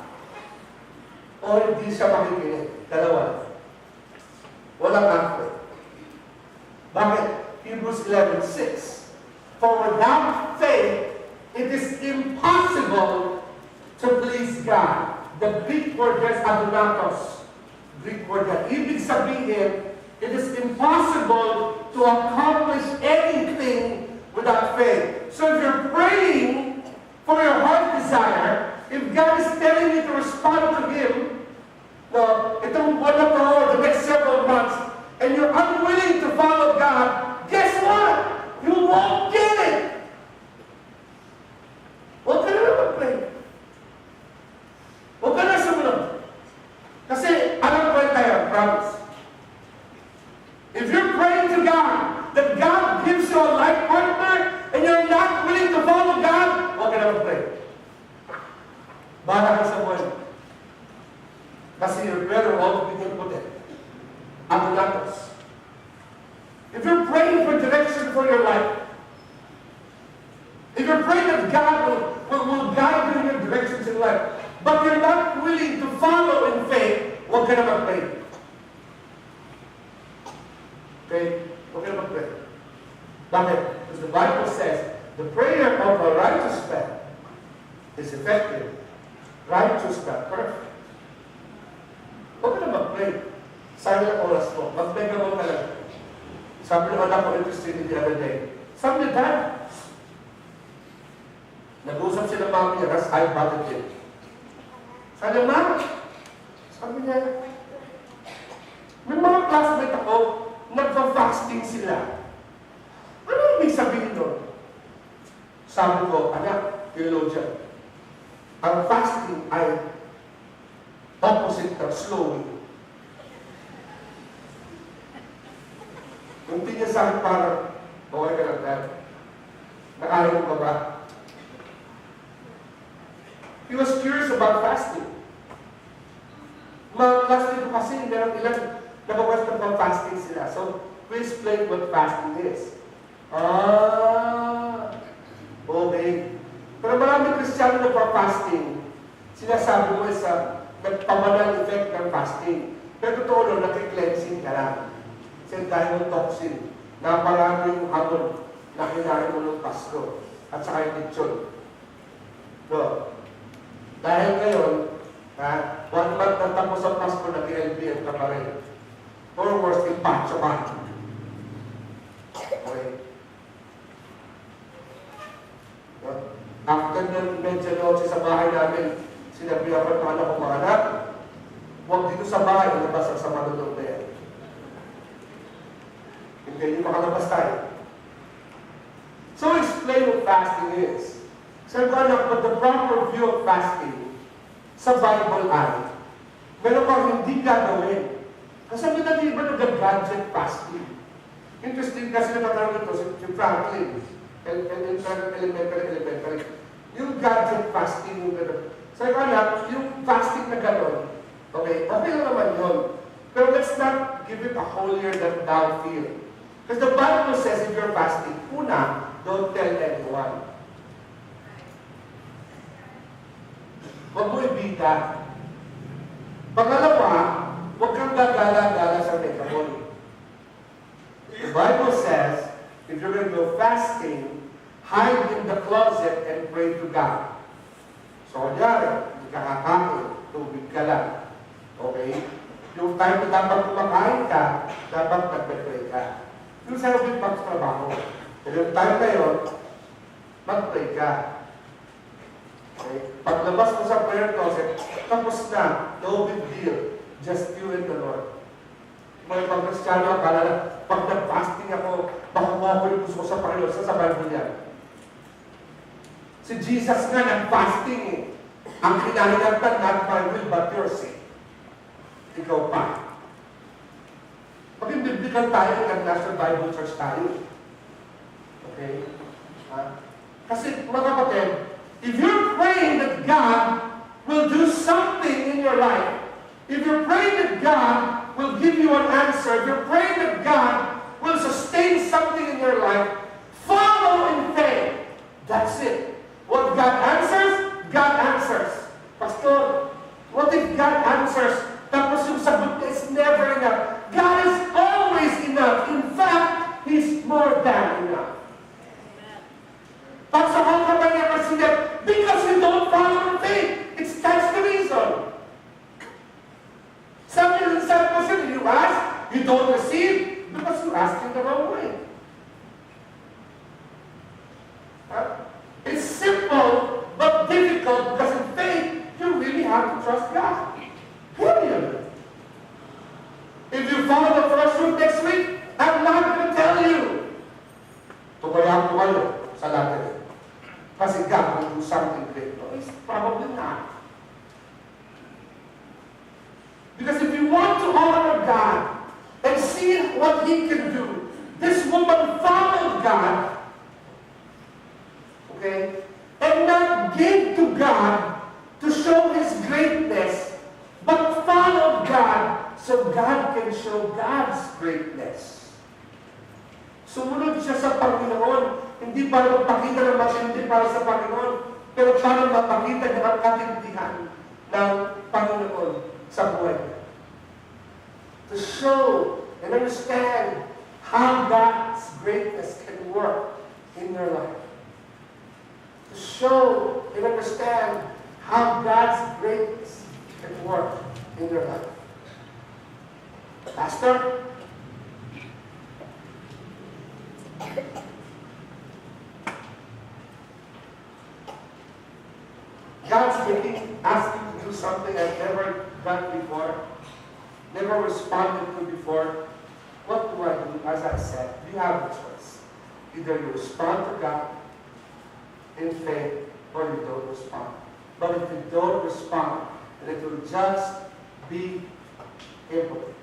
or hindi siya makikinig. Dalawa. Walang halfway. Bakit? Hebrews 11:6. For without faith, it is impossible to please God. The Greek word there is adunatos. Greek word there. Ibig sabihin, it is impossible to accomplish anything without faith. So if you're praying for your heart desire, if God is telling you to respond to Him, no, itong buwan na to, or the next several months, that God gives you a life partner and you're not willing to follow God, huwag ka na mag-pray. Bahala ka sa buhay. Kasi you're better off being put it. Agulatos. If you're praying for direction for your life, if you're praying that God will guide you in your directions in life, but you're not willing to follow in faith, huwag ka na mag-pray. Okay? Huwag ka na mag-pray. Bakit? Because the Bible says, the prayer of a righteous man is effective. Righteous man, perfect. Huwag ka na mag-pray. Sayang ang oras mo. Mag-mega mo ka lang. Sabi ng anak ko interested the other day. Sabi niya, Dad, nag-usap siya ng mami niya, that's high budget. Sabi niya, Ma, sabi niya, may mga classmate ako, nagpa-fasting sila. Ano ibig sabihin doon? Sabi ko, anak, theologian, ang fasting ay opposite ng slowing. Kung tingin sa akin parang, okay ka lang, Dad. Nakaya mo ka ba? He was curious about fasting. Mga classmate ko kasi, meron ilan nag-question about fasting sila. So, we explain what fasting is. Okay. Pero maraming Kristiyano na fasting, sinasabi mo sa nagpamanang effect ng fasting. Pero totoo lang, nag-cleansing ka lang. Kasi dahil ng toxin, naparami yung hamon na kinain mo ng Pasko at saka yung lechon. So, dahil ngayon, 1 month na tapos ang Pasko, nag-LBM ka pa rin. Or worse, impacho ka. Okay. After ng medjanoche sa bahay namin, sinabi ako ng anak ko, mga anak, huwag dito sa bahay, ilabas ang sa manunod na yan. Hindi nyo makalabas tayo. So explain what fasting is. Sabi ko, anak, but the proper view of fasting sa Bible ay, meron kang hindi gagawin. Kasi may natin iba nag-gadget fasting. Interesting kasi natatanong ito si Franklin. Elementary. Yung gadget fasting, yung gano'n. Sabi ko, anak, yung fasting na gano'n, okay lang naman yun. Pero let's not give it a holier than thou feel. Because the Bible says if you're fasting, una, don't tell anyone. Huwag mo ibita. Pangalawa, huwag kang gagala-gala sa megamon. The Bible says, if you're going to go fasting, hide in the closet and pray to God. So, kunyari, hindi ka kakain, tubig ka lang. Okay? Yung time na dapat kumakain ka, dapat nagpe-pray ka. Yung sa yung pagtrabaho. Pero yung time na yun, mag-pray ka. Okay? Paglabas mo sa prayer closet, tapos na, no big deal. Just you and the Lord. Mga ibang Kristiyano, akala na, pag nag-fasting ako, makuha ko yung gusto ko sa Panginoon, sa Bible yan. Si Jesus nga nag-fasting eh. Ang kinahinagtan, not my will, but your sin. Ikaw pa. Maging biblical tayo, nag-National Bible Church tayo. Okay? Kasi, mga kapatid, if you're praying that God will do something in your life, if you're praying that God will give you an answer, if you're praying that God will sustain something in your life, follow in faith. That's it. What God answers, God answers. Pastor, what if God answers, tapos yung sagot niya is never enough? God is always enough. In fact, He's more than enough. But so how come I never see that? Because you don't follow in faith. That's the reason. Some person, you ask, you don't receive, because you ask in the wrong way. It's simple, but difficult, because in faith, you really have to trust God. Period. If you follow the first fruit next week, I'm not going to tell you. Sumunod siya sa Panginoon. Hindi para magpakita ng matindi para sa Panginoon, pero para mapakita niya ang katindihan ng Panginoon sa buhay niya. To show and understand how God's greatness can work in your life. To show and understand how God's greatness can work in your life. Pastor, God's asking to do something I've never done before, never responded to before. What do I do? As I said, you have a choice. Either you respond to God in faith or you don't respond. But if you don't respond, then it will just be impotent.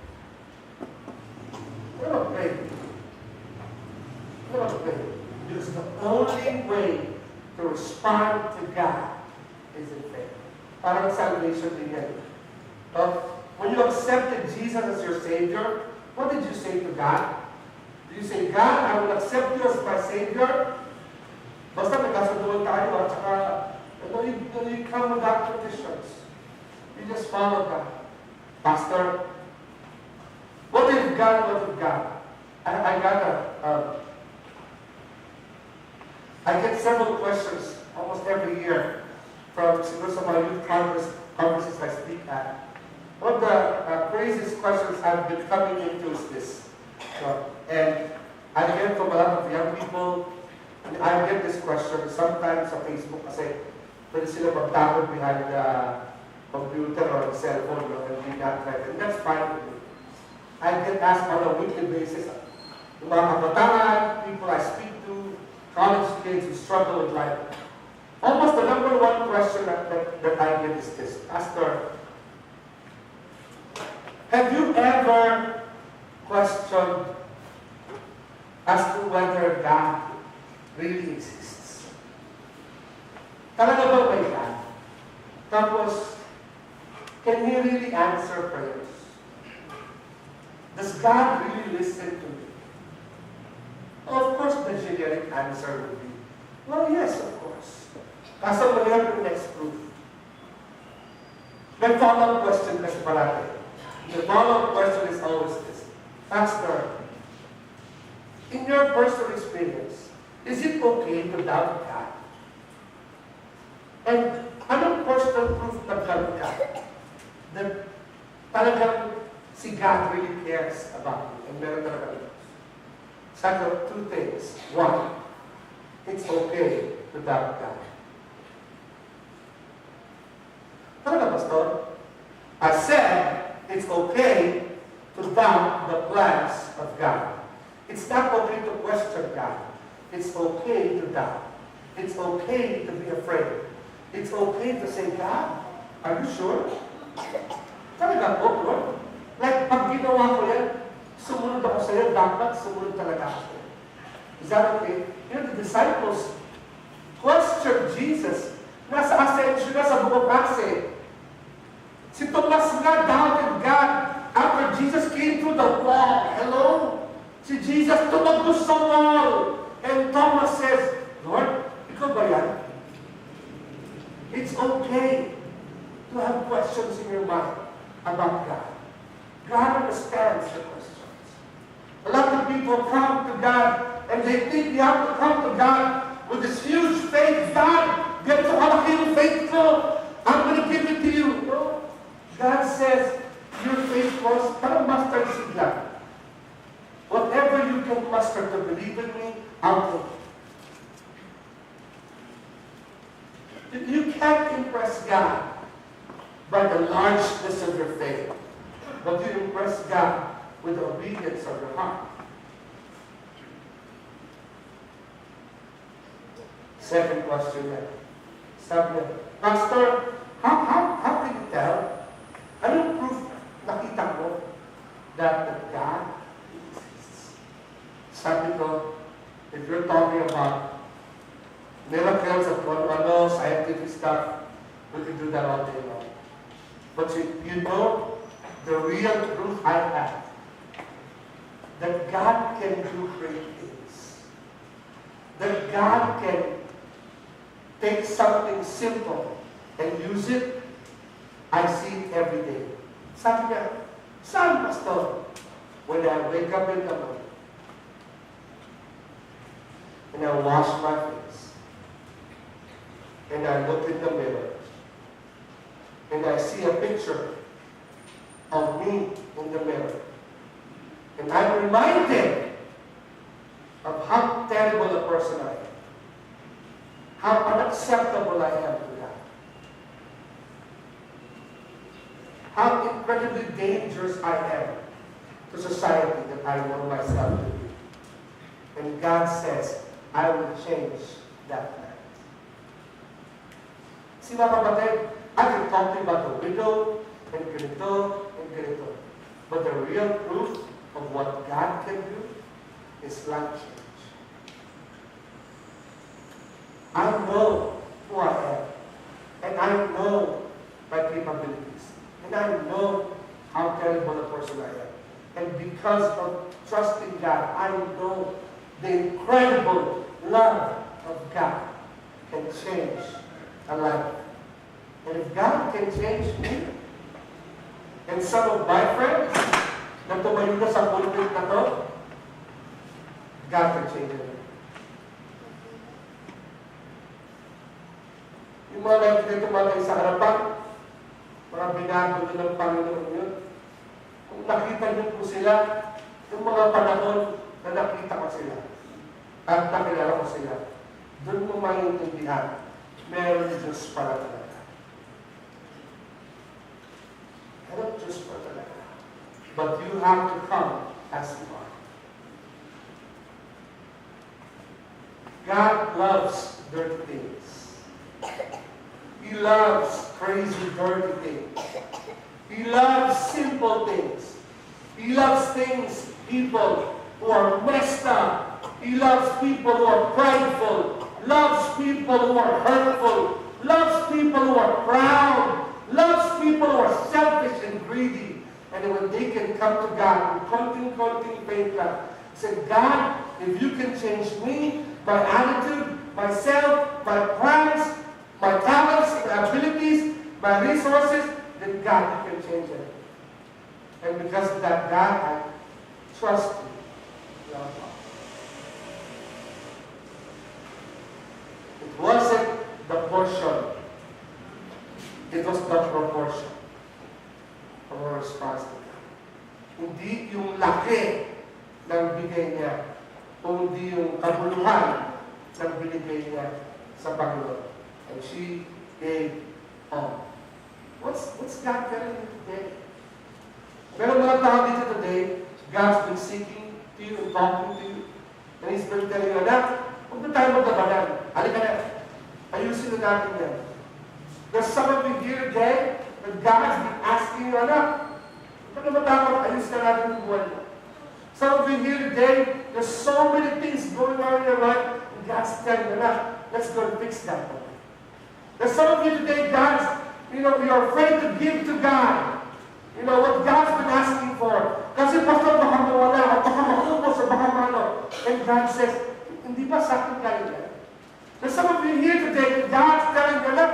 Never pray. Never pray. Because the only way to respond to God is in faith. Parang salvation din yan. When you accepted Jesus as your Savior, what did you say to God? Did you say, God, I will accept you as my Savior? Basta nagkasunduan tayo at saka you come without conditions. You just follow God. Pastor, what if God? I get several questions almost every year from some of my youth conferences I speak at. One of the craziest questions I've been coming into is this. And I get from a lot of young people, and I get this question sometimes on Facebook kasi pwede sila magtakot behind the computer or the cell phone and be that right. And that's fine with me. I get asked on a weekly basis, yung mga kabataan, people I speak to, college kids who struggle with life. Almost the number one question that I get is this. Pastor, have you ever questioned as to whether God really exists? Talaga ba may God? Tapos, can He really answer prayers? Does God really listen to me? Of course, the generic answer would be, well, yes, of course. Kaso we have the next proof. May follow-up question kasi palagi. The follow-up question is always this. Pastor, in your personal experience, is it okay to doubt God? And anong personal proof na doubt ka? That talagang si God really cares about you. And meron talaga ito. So, two things. One, it's okay to doubt God. Talaga, Pastor? I said, it's okay to doubt the plans of God. It's not okay to question God. It's okay to doubt. It's okay to be afraid. It's okay to say, God, are you sure? Talaga po, Lord. Like, pag ginawa ko yan, sumunod ako sa'yo, dapat sumunod talaga ako sa'yo. Is that okay? You know, the disciples questioned Jesus. Nasa ascension na sa bukod-akse. Si Tomas nga doubted God after Jesus came through the wall. Hello? Si Jesus tumagos sa wall. And Thomas says, Lord, ikaw ba yan? It's okay to have questions in your mind about God. God understands your questions. A lot of people come to God and they think they have to come to God with this huge faith. God, ganito kalaking faith ko. I'm going to give it to you. No. God says, your faith was parang mustard seed lang. Whatever you can muster to believe in me, I'll take it. You can't impress God by the largeness of your faith, but you impress God with the obedience of your heart. Second question then. Sabi niya, Pastor, how can you tell? Anong proof nakita mo that God exists? Sabi ko, if you're talking about miracles at ano, scientific stuff, we can do that all day long. But you know, the real proof I have that God can do great things that God can take something simple and use it, I see it every day. Sabi niya, saan, Pastor? When I wake up in the morning, and I wash my face, and I look in the mirror, and I see a picture of me in the mirror, and I'm reminded of how terrible a person I am, how unacceptable I am to God, how incredibly dangerous I am to society that I know myself to be. And God says, I will change that man. See mga kapatid, I can talk to you about the widow, and ganito. But the real proof of what God can do is life change. I know who I am, and I know my capabilities, and I know how terrible a person I am. And because of trusting God, I know the incredible love of God can change a life. And if God can change me, and some of my friends na tumayo na sa pulpit na to, God can change them. Yung mga nakikita tumatay sa harapan, mga binago din ng Panginoon yun. Kung nakita niyo po sila, yung mga panahon na nakita ko sila, at nakilala ko sila, doon mo maintindihan, meron Diyos para talaga. Meron Diyos para talaga. But you have to come as you are. God loves dirty things. He loves crazy, dirty things. He loves simple things. He loves things, people who are messed up. He loves people who are prideful. Loves people who are hurtful. Loves people who are proud. Loves people who are selfish and greedy. And when they can come to God with konting faith lang, say, God, if you can change me, my attitude, myself, my plans, my talents, my abilities, my resources, then God, you can change it. And because of that, God, I trust you. It wasn't the portion. It was the proportion of our response to God. Hindi yung laki ng bigay niya, o hindi yung kabuluhan ng binigay niya sa Panginoon. And she gave all. What's God telling you today? Meron mga tao dito today, God's been seeking to you and talking to you. And He's been telling you, anak, huwag na tayo maglabanan. Halika na. Ayusin na natin yan. There's some of you here today that God's been asking you, anak, huwag na matakot, ayusin na natin yung buwan mo. Some of you here today, there's so many things going on in your life, and God's telling you, anak, let's go and fix that one. There's some of you today, you're afraid to give to God. You know, what God's been asking for. Kasi, Pastor, baka mawala, baka maubos, baka mano. And God says, hindi ba sa akin kayo yan? There's some of you here today, and God's telling you, look,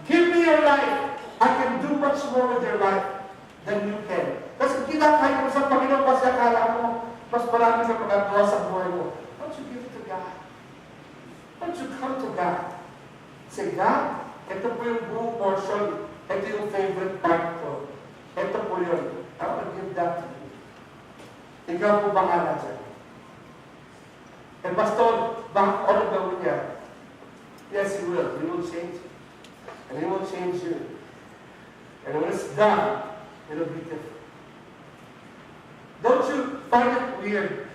give me your life. I can do much more with your life than you can. Kasi kinakain mo sa Panginoon, kasi akala mo, mas marami sa magagawa sa buhay mo. Why don't you give it to God? Why don't you come to God? Say, God, ito po yung buong portion. Ito yung favorite part ko. Ito po yun. I want to give that to you. Ikaw po bahala dyan. And Pastor, ano gawin niya? Yes, He will. He will change you. And He will change you. And when it's done, it'll be different. Don't you find it weird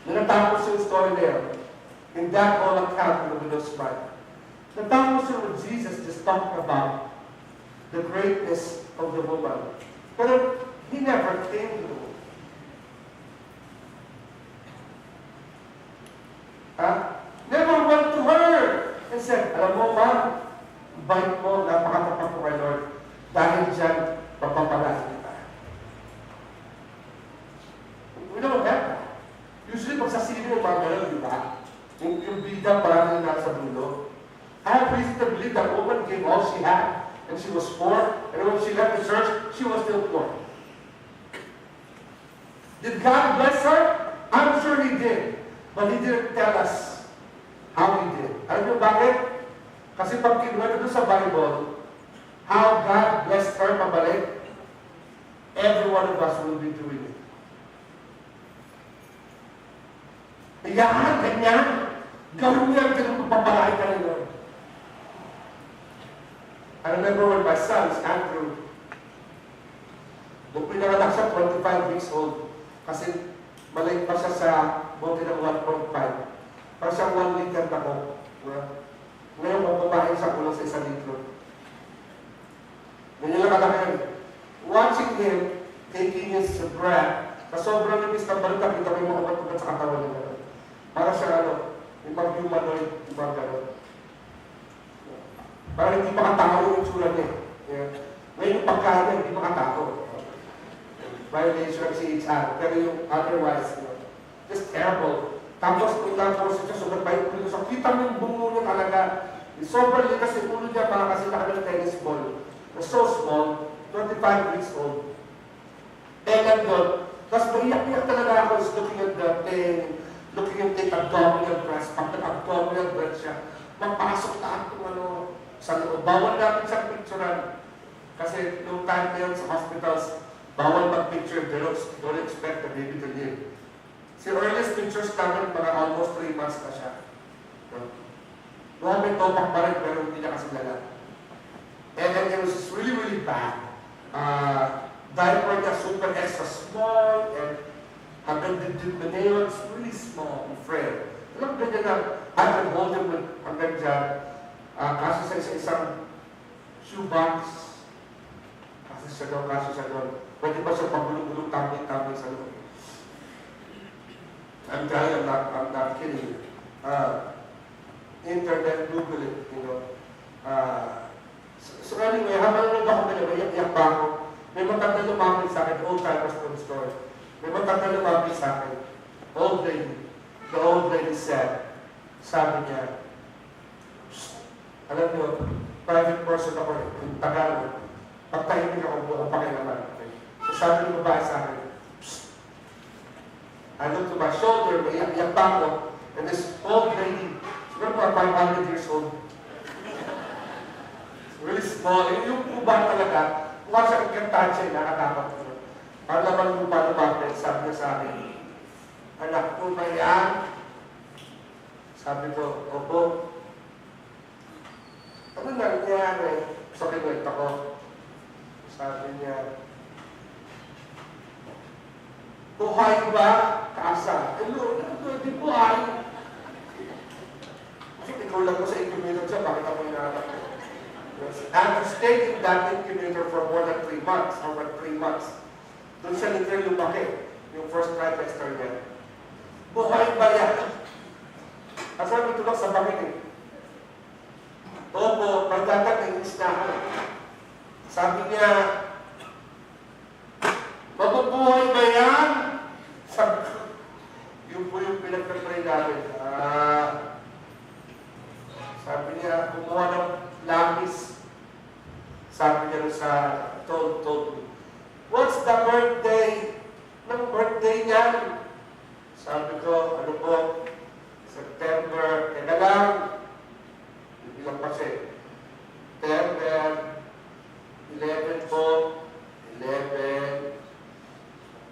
na natapos yung story there in that whole account of the widow's bride? Natapos yung with Jesus just talking about the greatness of the woman. But He never came to the woman. Never went to her and said, alam mo, ma'am, bait mo, napakatapat mo kay Lord. Dahil dyan, mapapalahin kita. We don't have that. Usually, pag sa sili ng mga ganun, di ba? Yung bida parang nasa dulo. I have reason to believe that woman gave all she had, and she was poor, and when she left the church, she was still poor. Did God bless her? I'm sure He did. But He didn't tell us how He did. Alam niyo bakit? Kasi pag kinuwento doon sa Bible, how God blessed her pabalik, every one of us will be doing it. Iyan, ganyan. Gawin niya ang pinagpapalay ka rin Lord. I remember when my sons, Andrew, nung pinanganak siya, 25 weeks old, kasi maliit pa siya sa bote ng 1.5. Parang siyang 1 liter na ko. Ngayon, mababahin siya kulang sa 1 litro. Ganyan lang kalaki. Watching him, taking his breath, na sobrang nipis ng balita, kita ko yung mga matugat sa katawan niya. Para siya yung mag-humanoid, yung mga gano'n. Para hindi makatao yung tsura niya. Yeah. Ngayon yung pagkain niya, hindi makatao. Violation ng CHR. Pero yung otherwise, just terrible. Tapos kung tapos siya, sugat pa yung ulo. So kita mo yung bungo niya talaga. Sobrang likas yung ulo niya, para kasi nakano ng tennis ball. So small, 25 weeks old. And nandun, tapos maiyak-iyak talaga ako is looking at the thing, looking at the abdominal breast. Pag nag-abdominal breast siya, mapasok lahat ng sa loob. Bawal natin siyang picturean. Kasi noong time na yun sa hospitals, bawal mag-picture. They don't expect the baby to live. Si earliest pictures namin, mga almost 3 months na siya. Noong may topak pa rin, pero hindi niya kasi lala. And then it was really, really bad. Diaper niya super extra small, and hanggang dibdib na nails, really small and frail. Alam ganyan na, I can hold him with hanggang dyan. Kaso sa isang shoebox, kaso siya doon. Pwede ba siya pagulong-gulong tabi-tabi sa loob? I'm telling you, I'm not kidding you. Internet, Google it, you know. So anyway, habang nanonood ako nila, iyak pa ako. May matanda lumapit sa akin, old timers from the story. May matanda lumapit sa akin, old lady. The old lady said, sabi niya, alam niyo, private person ako yung Tagalog. Pagtahimik ako buong pakilaman. Okay? So sabi ng babae sa akin, I look to my shoulder, may iyak pa ako, and this old lady, siguro mga 500 years old, really small, yung kuba talaga, mukha siya nagkantansya, nakatapat ko. Para naman kuba lumapit, sabi niya sa akin, anak ko ba yan? Sabi ko, opo. Ano nangyari? So, kinuwet ako. Sabi niya, buhay ba? Kaasa. Hello, hindi buhay. Kasi ikaw lang ko sa incubator siya, bakit ako inaanap ko? After staying in that incubator for more than 3 months, over 3 months, doon siya literal lumaki, yung first trimester niya. Buhay ba yan? Kasi may tulog sa bangin eh. Opo, magtatag-ingis na ako. Sabi niya, mabubuhay ba yan? Sabi ko, yun po yung pinagpapray namin. Sabi niya, kumuha ng lapis. Sabi niya sa told me, what's the birthday? Nang birthday niyan? Sabi ko, ano po? September, kaya lang. Ilang pa siya. September, 11 po, 11,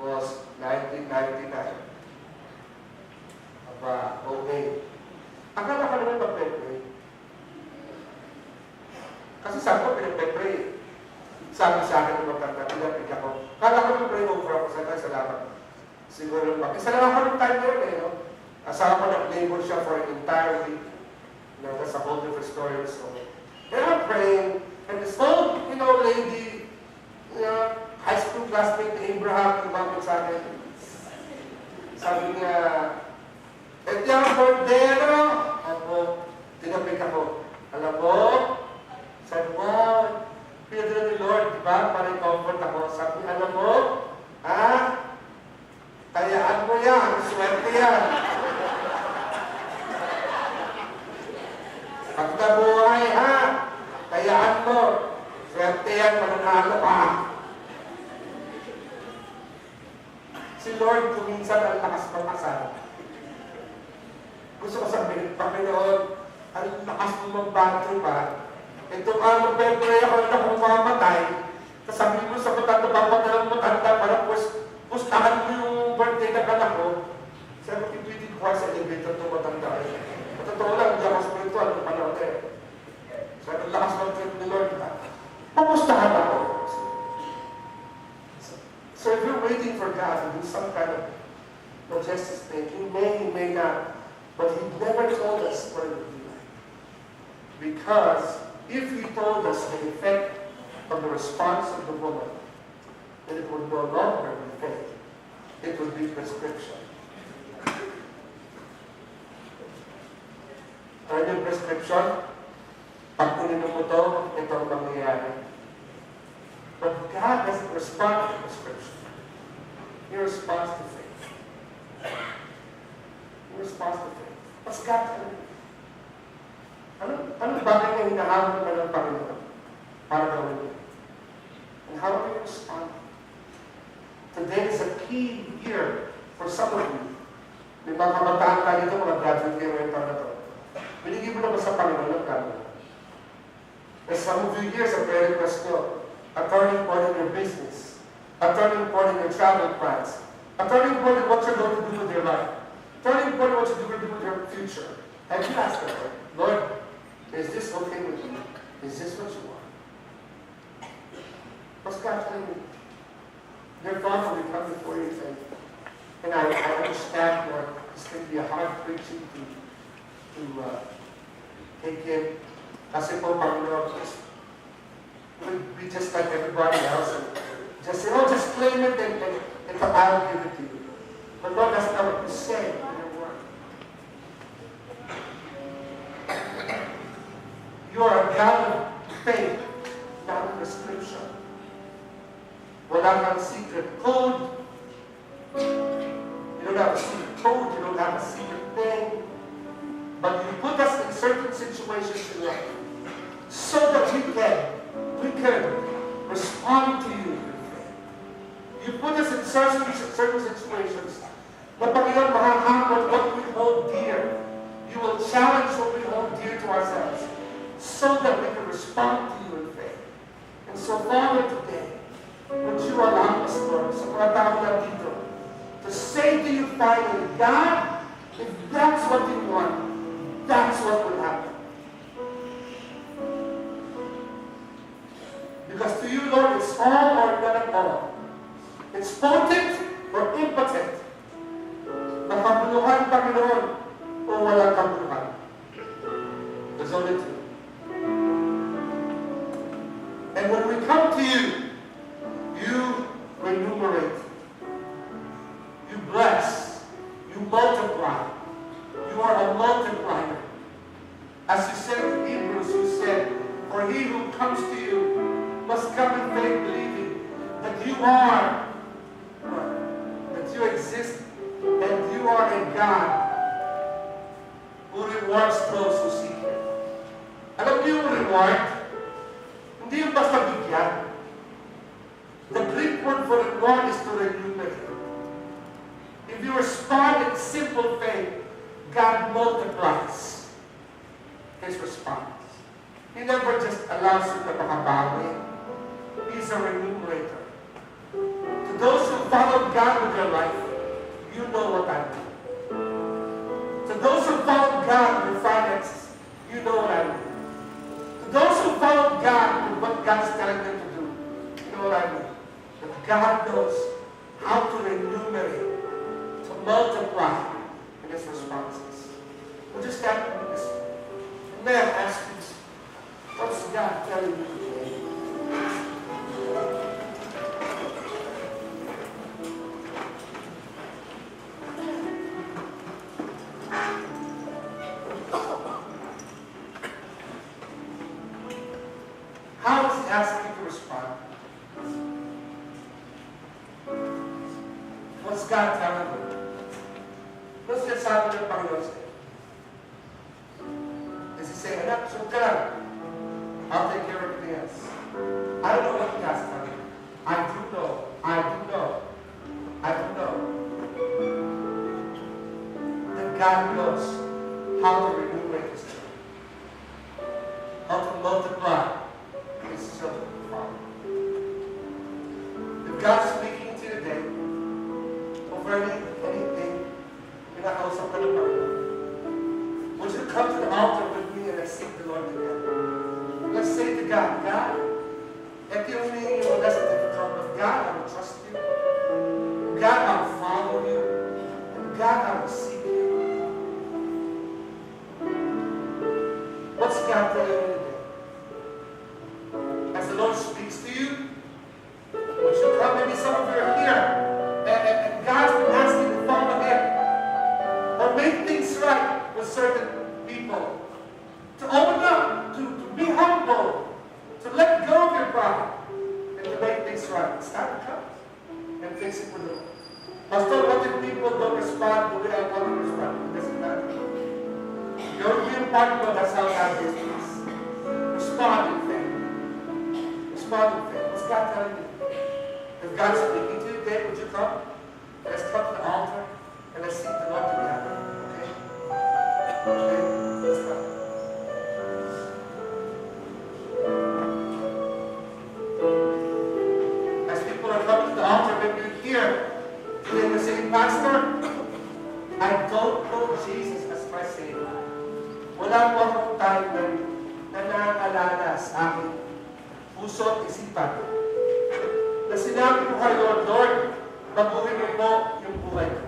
was 1999. Aba, okay. Akala ka naman mag-pray. Kasi sabi ko, pinag-pray. Sabi sa akin ng magkanda, pinapig ako. Kala ko mag-pray over ako, salamat. Siguro lang. Isa lang ako ng time yun eh, no? Asawa ko nag-labor siya for an entire week. You know, that's a whole different story. So, and I'm praying, and this old, lady, high school classmate ni Abraham, lumapit sa akin. Sabi niya, ito yung birthday, ano? Ako, tinapik ako. Alam mo, sabi mo, pinadala ni Lord, di ba? Para i-comfort ako. Sabi niya, alam mo, tayaan mo yan, swerte yan. Pagka buhay ha, kayaan mo. Swerte yan, mananalo ka. Si Lord kuminsan ang lakas magpasal. Gusto ko sabihin, Panginoon, ang lakas mo magbato pa. Ito ka, magpe-pray ako na kung mamatay. Sasabihin mo sa matanda, papagalang matanda, para pustahan mo yung birthday na anak ko. Sabi ko, hindi ko sa elevator ito matanda. Totoo lang, hindi ako spiritual, yung panahon eh. Sabi, ang lakas mag-trip ni Lord. Papustahan ako. So if you're waiting for God to do some kind of majestic thing, He may not, but He never told us what it would be like. Because if He told us the effect of the response of the woman, then it would no longer be faith. It would be prescription. Ano yung prescription? Pag ininom mo ito, ito ang mangyayari. But God doesn't respond to prescription. He responds to faith. He responds to faith. What's God telling you? Anong bagay na hinahamon ka ng Panginoon para gawin mo? And how do you respond? Today is a key year for some of you. May mga kabataan tayo dito, mga graduate kayo ngayong taon na ito. Binigyan mo na ba sa Panginoon ng plano? And some of you here sa prayer request nyo, a turning point in your business, a turning point in your travel plans, a turning point in what you're going to do with your life, a turning point in what you're going to do with your future. Have you asked the Lord, Lord, is this okay with you? Is this what you want? What's God telling you? Your Father will come before you and I understand, Lord, this can be a hard preaching to take in. Kasi po, Panginoon, we just like everybody else and just say, oh, just claim it and I'll give it to you. But Lord, that's not what you say in your word. You are a God of faith, not of prescription. Wala kang secret code. You don't have a secret code, you don't have a secret thing. But you put us in certain situations in life so that we can respond to you with faith. You put us in certain situations na Panginoon, mahahamon what we hold dear. You will challenge what we hold dear to ourselves so that we can respond to you in faith. And so, Father, today, would you allow us, Lord, sa mga tao na dito, to say to you finally, God, if that's what you want, that's what will happen. Because to you, Lord, it's all or none at all. It's potent or impotent. Makabuluhan, Panginoon, o walang kabuluhan. There's only two. And when we come to you, you remunerate, you bless, you multiply. You are a multiplier. As you said in Hebrews, you said, for he who comes to you must come in faith, believing that you are, that you exist, and you are a God who rewards those who seek him. Alam niyo yung reward? Hindi yung basta bigyan. The Greek word for reward is to remunerate. If you respond in simple faith, God multiplies His response. He never just allows you to makabawi. He's a remunerator. To those who follow God with their life, you know what I mean. To those who follow God with finances, you know what I mean. To those who follow God with what God is telling them to do, you know what I mean. That God knows how to remunerate, to multiply in His responses. We'll just stand with this. And may I ask you, what's God telling you today? How is He asking you to respond? What's God telling you? Let's get started with Panginoon. Is He saying, na, so I'll take care of everything else. I don't know what God's telling me. I do know that God knows how to remunerate His children, how to multiply His children. If God's speaking to you today, over anything, pinakausap ka ng Panginoon, would you come to the altar with me and let's seek the Lord together? Let's say to God, God, if you're me, that's difficult, but God, I will trust you. God, I will follow you. And God, I will seek you. What's God telling you today? As the Lord speaks to you, would you come? Maybe some of you are here, and God's been asking you to follow Him, or make things right with certain people, to open up, to be humble, to let go of your pride, and to make things right. It's time to come and fix it with the Lord. Pastor, what if people don't respond the way I want them to respond? It doesn't matter. You're being part of God. That's how God is with us. Respond in faith. Respond in faith. What's God telling you? If God's speaking to you today, would you come? Let's come to the altar and let's seek the Lord together. Okay? Okay? Let's come. As people are coming to the altar, maybe you're here today, you're saying, Pastor, I don't know Jesus as my Savior. Wala po akong time na naaalala sa akin puso at isipan na sinabi ko kay Lord, baguhin mo po yung buhay ko.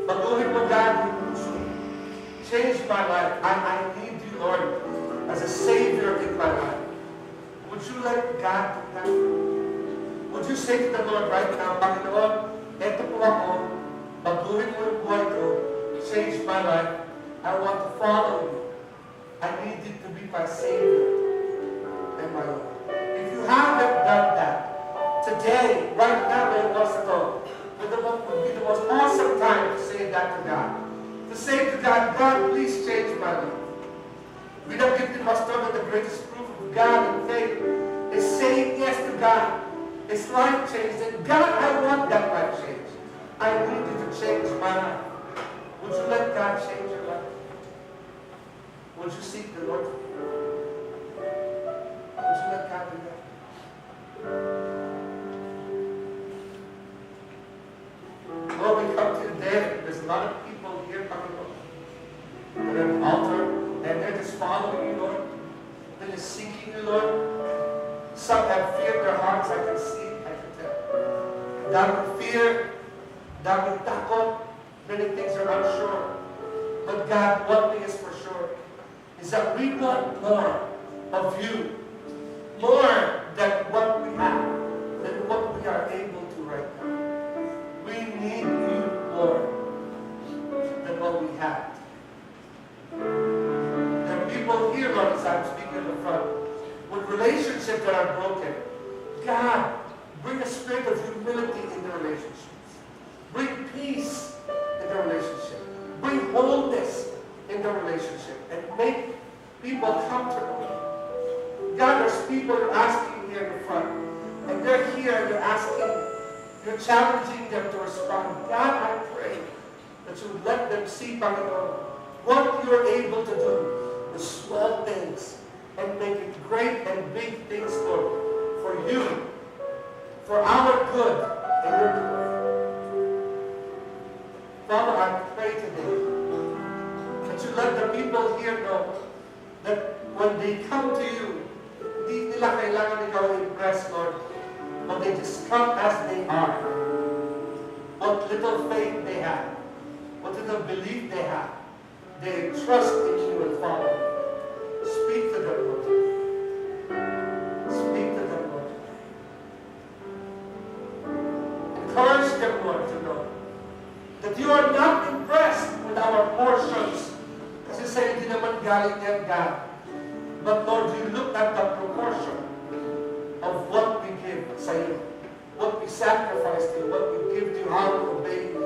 Baguhin mo, God, yung puso. Change my life. I need you, Lord, as a Savior in my life. Would you let God do that? Would you say to the Lord right now, Panginoon, eto po ako, baguhin mo yung buhay ko, change my life. I want to follow you. I need you to be my Savior and my Lord. If you haven't done that, today, right now, would be the most awesome time to say that to God. To say to God, God, please change my life. We don't give the pastor that the greatest proof of God and faith is saying yes to God. It's life change. And God, I want that life change. I need you to change my life. Would you let God change your life? Would you seek the Lord? Would you let God do that? Lord, we come to you today. There's a lot of people here coming up. They're at the altar, and they're just following you, Lord. They're just seeking you, Lord. Some have fear in their hearts, I can see, I can tell. That with fear, that with takot, many things are unsure. But God, one thing is for sure, is that we want more of you. More than what we have, than what we are able to right now. We need you more than what we have. There are people here, Lord, as I'm speaking in the front, with relationships that are broken. God, bring a spirit of humility in the relationships. Bring peace in the relationship. Bring wholeness in the relationship. And make people comfortable. God, there's people you're asking here in the front. And they're here and you're asking, you're challenging them to respond. God, I pray that you would let them see, Panginoon, what you're able to do, the small things, and make it great and big things, Lord, for you, for our good and your glory. Father, I pray today that you let the people here know that when they come to you, hindi nila kailangan ikaw impress, Lord, but they just come as they are. What little faith they have, what little belief they have, they trust in you and follow you. Speak to them, Lord. Speak to them, Lord. Encourage them, Lord, to know that you are not impressed with our portions. Kasi sa hindi naman galing yan, God. But Lord, you look at the proportion of what we give sa iyo, what we sacrifice to you, what we give to you, how we obey you.